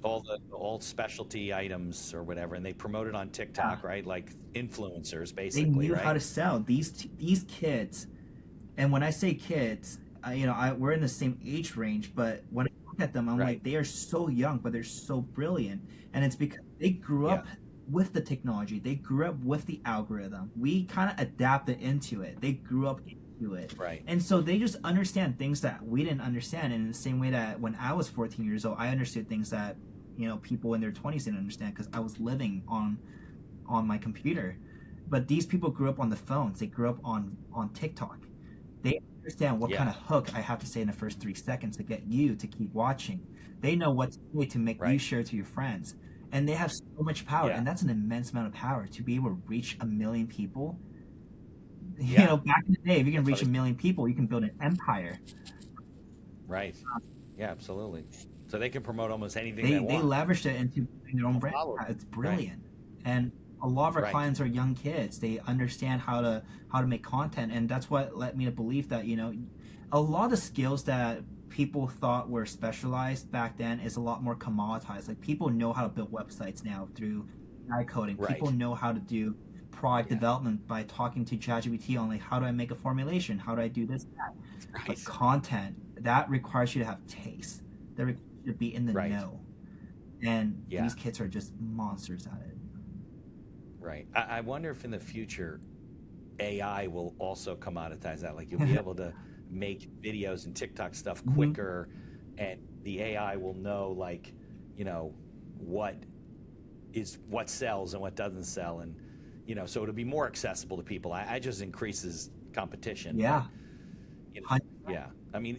all specialty items or whatever, and they promote it on TikTok, Yeah. right? Like influencers, They basically, knew right? how to sell these kids. And when I say kids, we're in the same age range, but when I look at them, I'm Right. like, they are so young, but they're so brilliant. And it's because they grew up with the technology. They grew up with the algorithm. We kind of adapted into it. They grew up into it. Right. And so they just understand things that we didn't understand. And in the same way that when I was 14 years old, I understood things that, people in their 20s didn't understand, because I was living on my computer. But these people grew up on the phones. They grew up on TikTok. They understand what kind of hook I have to say in the first 3 seconds to get you to keep watching. They know what to say to make you Right. share to your friends. And they have so much power, Yeah. and that's an immense amount of power to be able to reach 1 million people. Yeah. Back in the day, if you can That's reach what 1 million people, you can build an empire. Right. Yeah, absolutely. So they can promote almost anything They want. leveraged it into their own brand. Follow. It's brilliant. And a lot of our Right. clients are young kids. They understand how to make content, and that's what led me to believe that a lot of the skills that people thought were specialized back then is a lot more commoditized. Like people know how to build websites now through AI coding. Right. People know how to do product Yeah. development by talking to ChatGPT on like how do I make a formulation, how do I do this, that. Right. But content that requires you to have taste, that requires you to be in the Right. know, and Yeah. these kids are just monsters at it. Right. I wonder if in the future AI will also commoditize that. Like you'll be able to make videos and TikTok stuff Mhm. quicker, and the AI will know, like, you know, what what sells and what doesn't sell, and so it'll be more accessible to people. I just increases competition, but Yeah. you know, 100%. yeah. I mean,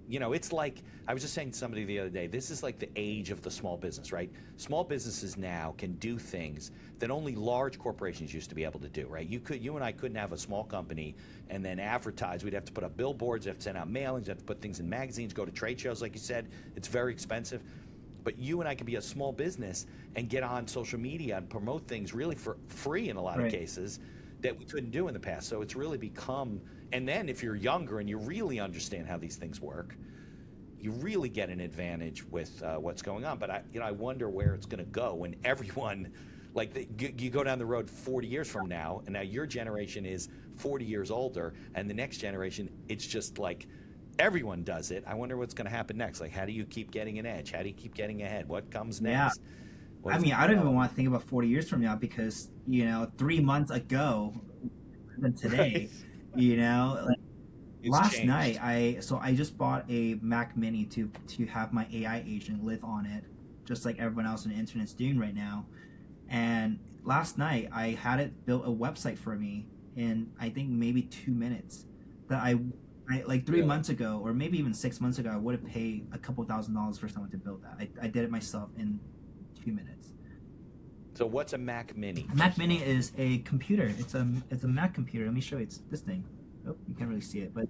it's like I was just saying to somebody the other day. This is like the age of the small business, right? Small businesses now can do things that only large corporations used to be able to do, right? You and I couldn't have a small company and then advertise. We'd have to put up billboards, have to send out mailings, have to put things in magazines, go to trade shows, like you said. It's very expensive. But you and I can be a small business and get on social media and promote things really for free in a lot of Right. cases that we couldn't do in the past. So it's really become, and then if you're younger and you really understand how these things work, you really get an advantage with what's going on. But I wonder where it's going to go when everyone, like you go down the road 40 years from now, and now your generation is 40 years older, and the next generation, it's just like everyone does it. I wonder what's going to happen next. Like, how do you keep getting an edge? How do you keep getting ahead? What comes Yeah. next? What I is mean, the I don't even development? want to think about 40 years from now because, 3 months ago than Right. today, you know, like It's last night changed. I just bought a Mac Mini to have my AI agent live on it, just like everyone else on the internet's doing right now. And last night I had it built a website for me in I think maybe 2 minutes. That I like three Really? months ago or maybe even 6 months ago I would have paid a couple $1,000s for someone to build that. I did it myself in 2 minutes. So what's a Mac Mini, Mac first of Mini all? is a computer. It's a Mac computer. Let me show you. It's this thing. Oh, you can't really see it, but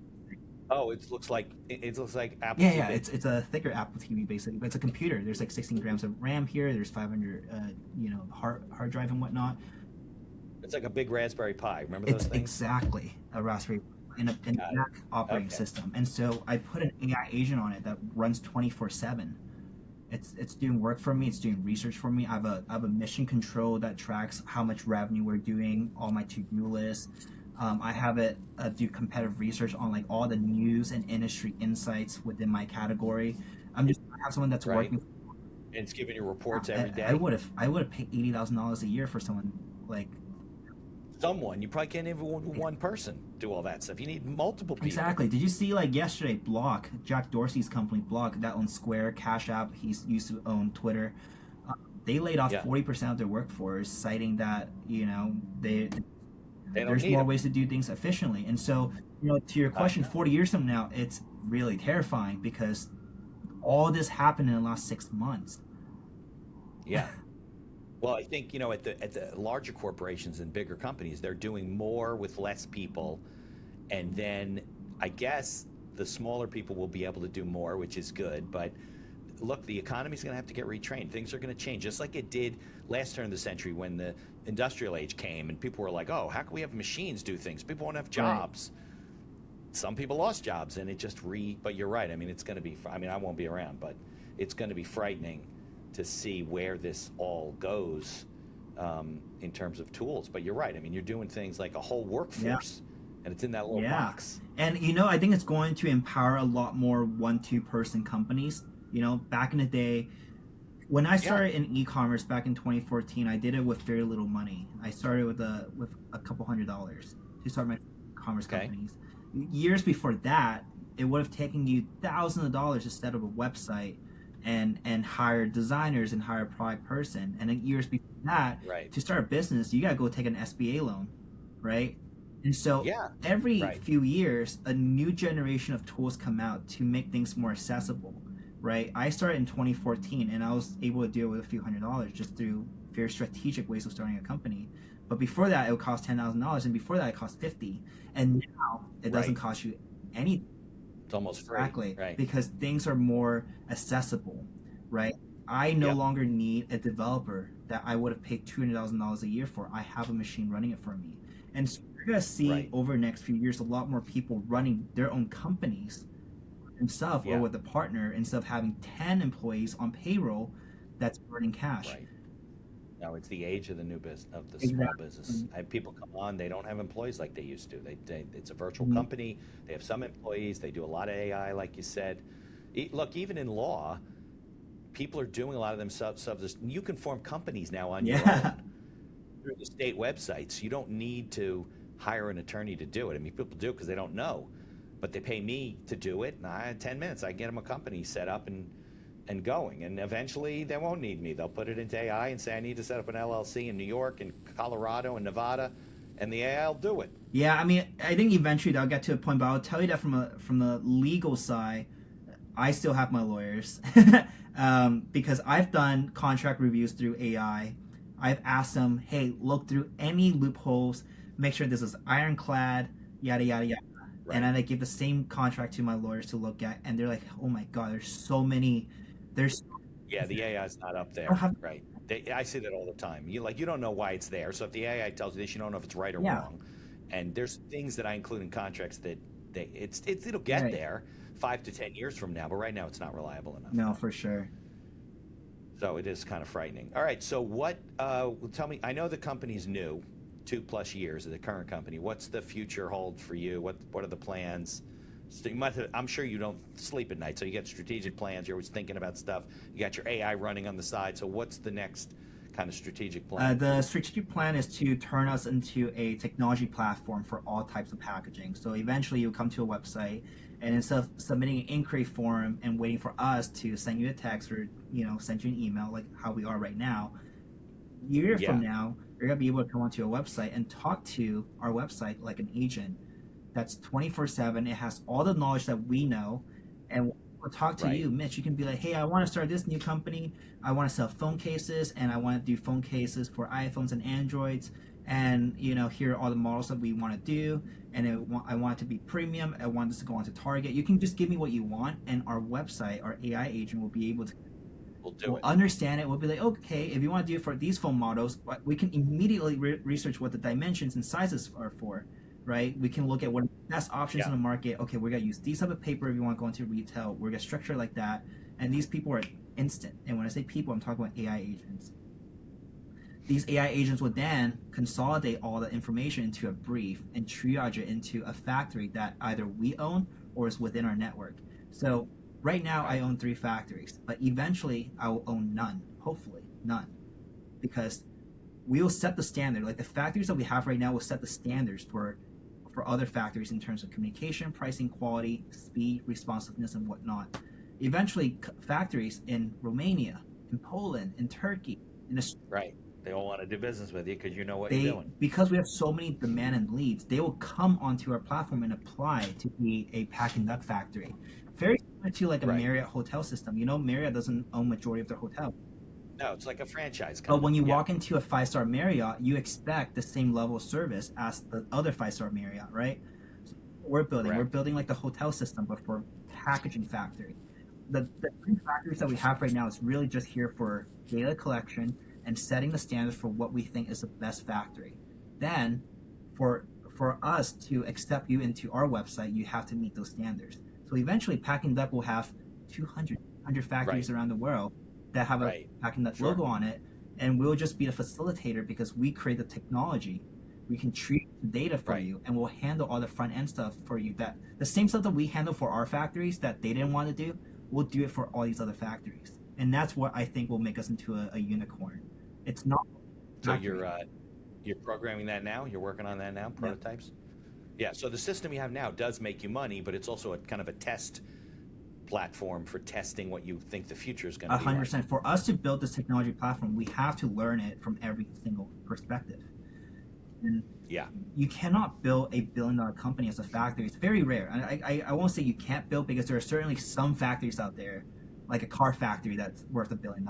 Oh, it looks like Apple yeah, yeah. TV. It's a thicker Apple TV basically, but it's a computer. There's like 16 grams of RAM here. There's 500, hard drive and whatnot. It's like a big Raspberry Pi. Remember those It's things? exactly a Raspberry in a Got it. Mac operating Okay. system, and so I put an AI agent on it that runs 24/7. It's doing work for me. It's doing research for me. I have a mission control that tracks how much revenue we're doing, all my to-do lists. I have it do competitive research on like all the news and industry insights within my category. I have someone that's Right. working. And it's giving you reports every I day. would have paid $80,000 a year for someone like You probably can't even one person do all that stuff. You need multiple people. exactly. Did you see like yesterday, Block, Jack Dorsey's company, Block, that owns Square, Cash App, he's used to own Twitter. They laid off Yeah. 40% of their workforce, citing that They don't there's need more them. ways to do things efficiently. And so, to your I question, know. 40 years from now, it's really terrifying because all this happened in the last 6 months. Yeah. Well, I think, at the larger corporations and bigger companies, they're doing more with less people. And then I guess the smaller people will be able to do more, which is good. But look, the economy's going to have to get retrained. Things are going to change, just like it did last turn of the century when the industrial age came and people were like, oh, how can we have machines do things? People won't have Right. jobs. Some people lost jobs, and it just but you're right. I mean, it's going to be, I mean, I won't be around, but it's going to be frightening to see where this all goes in terms of tools. But you're right. I mean, you're doing things like a whole Yeah. workforce, and it's in that little Yeah. box. And I think it's going to empower a lot more one, two person companies. Back in the day, when I Yeah. started in e-commerce back in 2014, I did it with very little money. I started with a couple $100s to start my commerce Okay. companies. Years before that, it would have taken you thousands of dollars to set up a website and hire designers and hire a product person. And then years before that, Right. to start a business, you gotta go take an SBA loan, right? And so Yeah. every Right. few years, a new generation of tools come out to make things more accessible, right? I started in 2014 and I was able to do it with a few $100s just through very strategic ways of starting a company. But before that, it would cost $10,000, and before that, it cost 50. And now it doesn't Right. cost you anything. It's almost free. Exactly, Right. because things are more accessible, right? I no Yep. longer need a developer that I would have paid $200,000 a year for. I have a machine running it for me. And so you're going to see Right. over the next few years a lot more people running their own companies themselves or Yeah. with a partner instead of having 10 employees on payroll that's burning cash. Right. No, it's the age of the new business, of the small business. Exactly. People come on, they don't have employees like they used to. It's a virtual Mhm. company. They have some employees. They do a lot of AI, like you said. Look, even in law, people are doing a lot of them you can form companies now on your Yeah. own through the state websites. You don't need to hire an attorney to do it. I mean, people do it because they don't know, but they pay me to do it. And 10 minutes, I get them a company set up and going. And eventually they won't need me. They'll put it into AI and say, I need to set up an LLC in New York and Colorado and Nevada, and the AI will do it. Yeah, I mean, I think eventually they'll get to a point, but I'll tell you that from the legal side, I still have my lawyers because I've done contract reviews through AI. I've asked them, hey, look through any loopholes, make sure this is ironclad, yada yada yada, and then I give the same contract to my lawyers to look at, and they're like, oh my god, there's so many, there's Yeah, the AI is not up I don't there, have, right? I see that all the time. You don't know why it's there. So if the AI tells you this, you don't know if it's right or yeah, wrong. And there's things that I include in contracts that it'll get right, there 5 to 10 years from now, but right now it's not reliable enough. no, for sure. So it is kind of frightening. All right, so tell me, I know the company's new, 2+ years of the current company. What's the future hold for you? What are the plans? So I'm sure you don't sleep at night, so you get strategic plans. You're always thinking about stuff. You got your AI running on the side. So what's the next kind of strategic plan? The strategic plan is to turn us into a technology platform for all types of packaging. So eventually you'll come to a website, and instead of submitting an inquiry form and waiting for us to send you a text or send you an email like how we are right now, a year from Yeah, now you're gonna be able to come onto a website and talk to our website like an agent that's 24/7. It has all the knowledge that we know, and we'll talk to right, you, Mitch. You can be like, hey, I want to start this new company. I want to sell phone cases, and I want to do phone cases for iPhones and Androids. And here are all the models that we want to do. And I want it to be premium. I want this to go onto Target. You can just give me what you want, and our website, our AI agent, will be able to we'll do will it. understand it. We'll be like, okay, if you want to do it for these phone models, we can immediately research what the dimensions and sizes are for, right? We can look at what are the best options Yeah, in the market. Okay, we're gonna use these type of paper if you want to go into retail. We're gonna structure it like that, and these people are instant. And when I say people, I'm talking about AI agents. These AI agents would then consolidate all the information into a brief and triage it into a factory that either we own or is within our network. So right now I right, own 3 factories, but eventually I will own none, hopefully none, because we will set the standard. Like the factories that we have right now will set the standards for other factories in terms of communication, pricing, quality, speed, responsiveness, and whatnot. Eventually, factories in Romania, in Poland, in Turkey, in right. They all want to do business with you because you know what you're they doing. because we have so many demand and leads, they will come onto our platform and apply to be a pack and duck factory, very similar to like a Right. Marriott hotel system. Marriott doesn't own majority of their hotel, No, it's like a franchise but when company. you Yeah, walk into a 5-star Marriott, you expect the same level of service as the other 5-star Marriott, right? So we're correct. building like the hotel system but for packaging factory. The 3 factories that we have right now is really just here for data collection and setting the standards for what we think is the best factory. Then, for for us to accept you into our website, you have to meet those standards. So eventually, Packing Duck will have 200 factories Right, around the world that have a right. Packing Duck Sure. logo on it, and we'll just be a facilitator because we create the technology. We can treat the data for Right. you, and we'll handle all the front end stuff for you. That the same stuff that we handle for our factories that they didn't want to do, we'll do it for all these other factories, and that's what I think will make us into a unicorn. It's not a So factory. you're programming that now? You're working on that now, Yep. prototypes? Yeah, so the system you have now does make you money, but it's also a kind of a test platform for testing what you think the future is going to A be hundred like. percent. For us to build this technology platform, we have to learn it from every single perspective. And Yeah, you cannot build a $1 billion company as a factory. It's very rare. I won't say you can't build because there are certainly some factories out there, like a car factory that's worth $1 billion.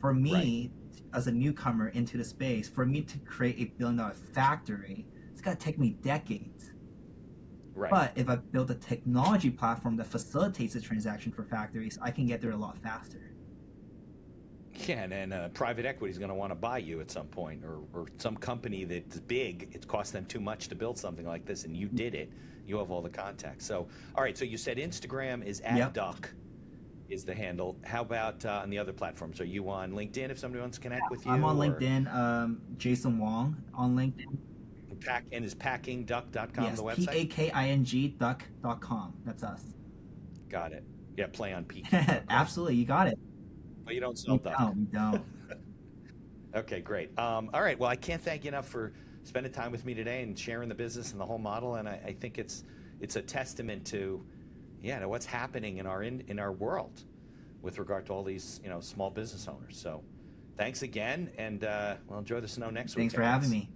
For right, me, as a newcomer into the space, for me to create a $1 billion factory, it's got to take me decades. right. But if I build a technology platform that facilitates the transaction for factories, I can get there a lot faster. Yeah, and then private equity is going to want to buy you at some point, or some company that's big. It costs them too much to build something like this, and you did it. You have all the contacts. So, all right. So you said Instagram is at Yep. Duck. is the handle. How about on the other platforms? Are you on LinkedIn if somebody wants to connect with you? I'm on or- LinkedIn, Jason Wong on LinkedIn. And is packingduck.com Yes, the website? P-A-K-I-N-G duck.com. That's us. Got it. Yeah, play on Peak. Absolutely, you got it. But you don't sell We duck. don't, we don't. Okay, great. All right. Well, I can't thank you enough for spending time with me today and sharing the business and the whole model. And I think it's a testament to what's happening in our world with regard to all these small business owners. So, thanks again, and we'll enjoy the snow next week. Thanks for having me.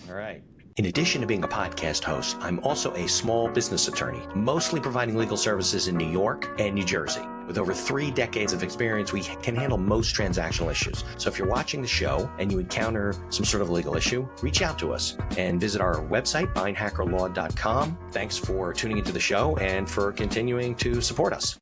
All right. In addition to being a podcast host, I'm also a small business attorney, mostly providing legal services in New York and New Jersey. With over 3 decades of experience, we can handle most transactional issues. So if you're watching the show and you encounter some sort of legal issue, reach out to us and visit our website, mindhackerlaw.com. Thanks for tuning into the show and for continuing to support us.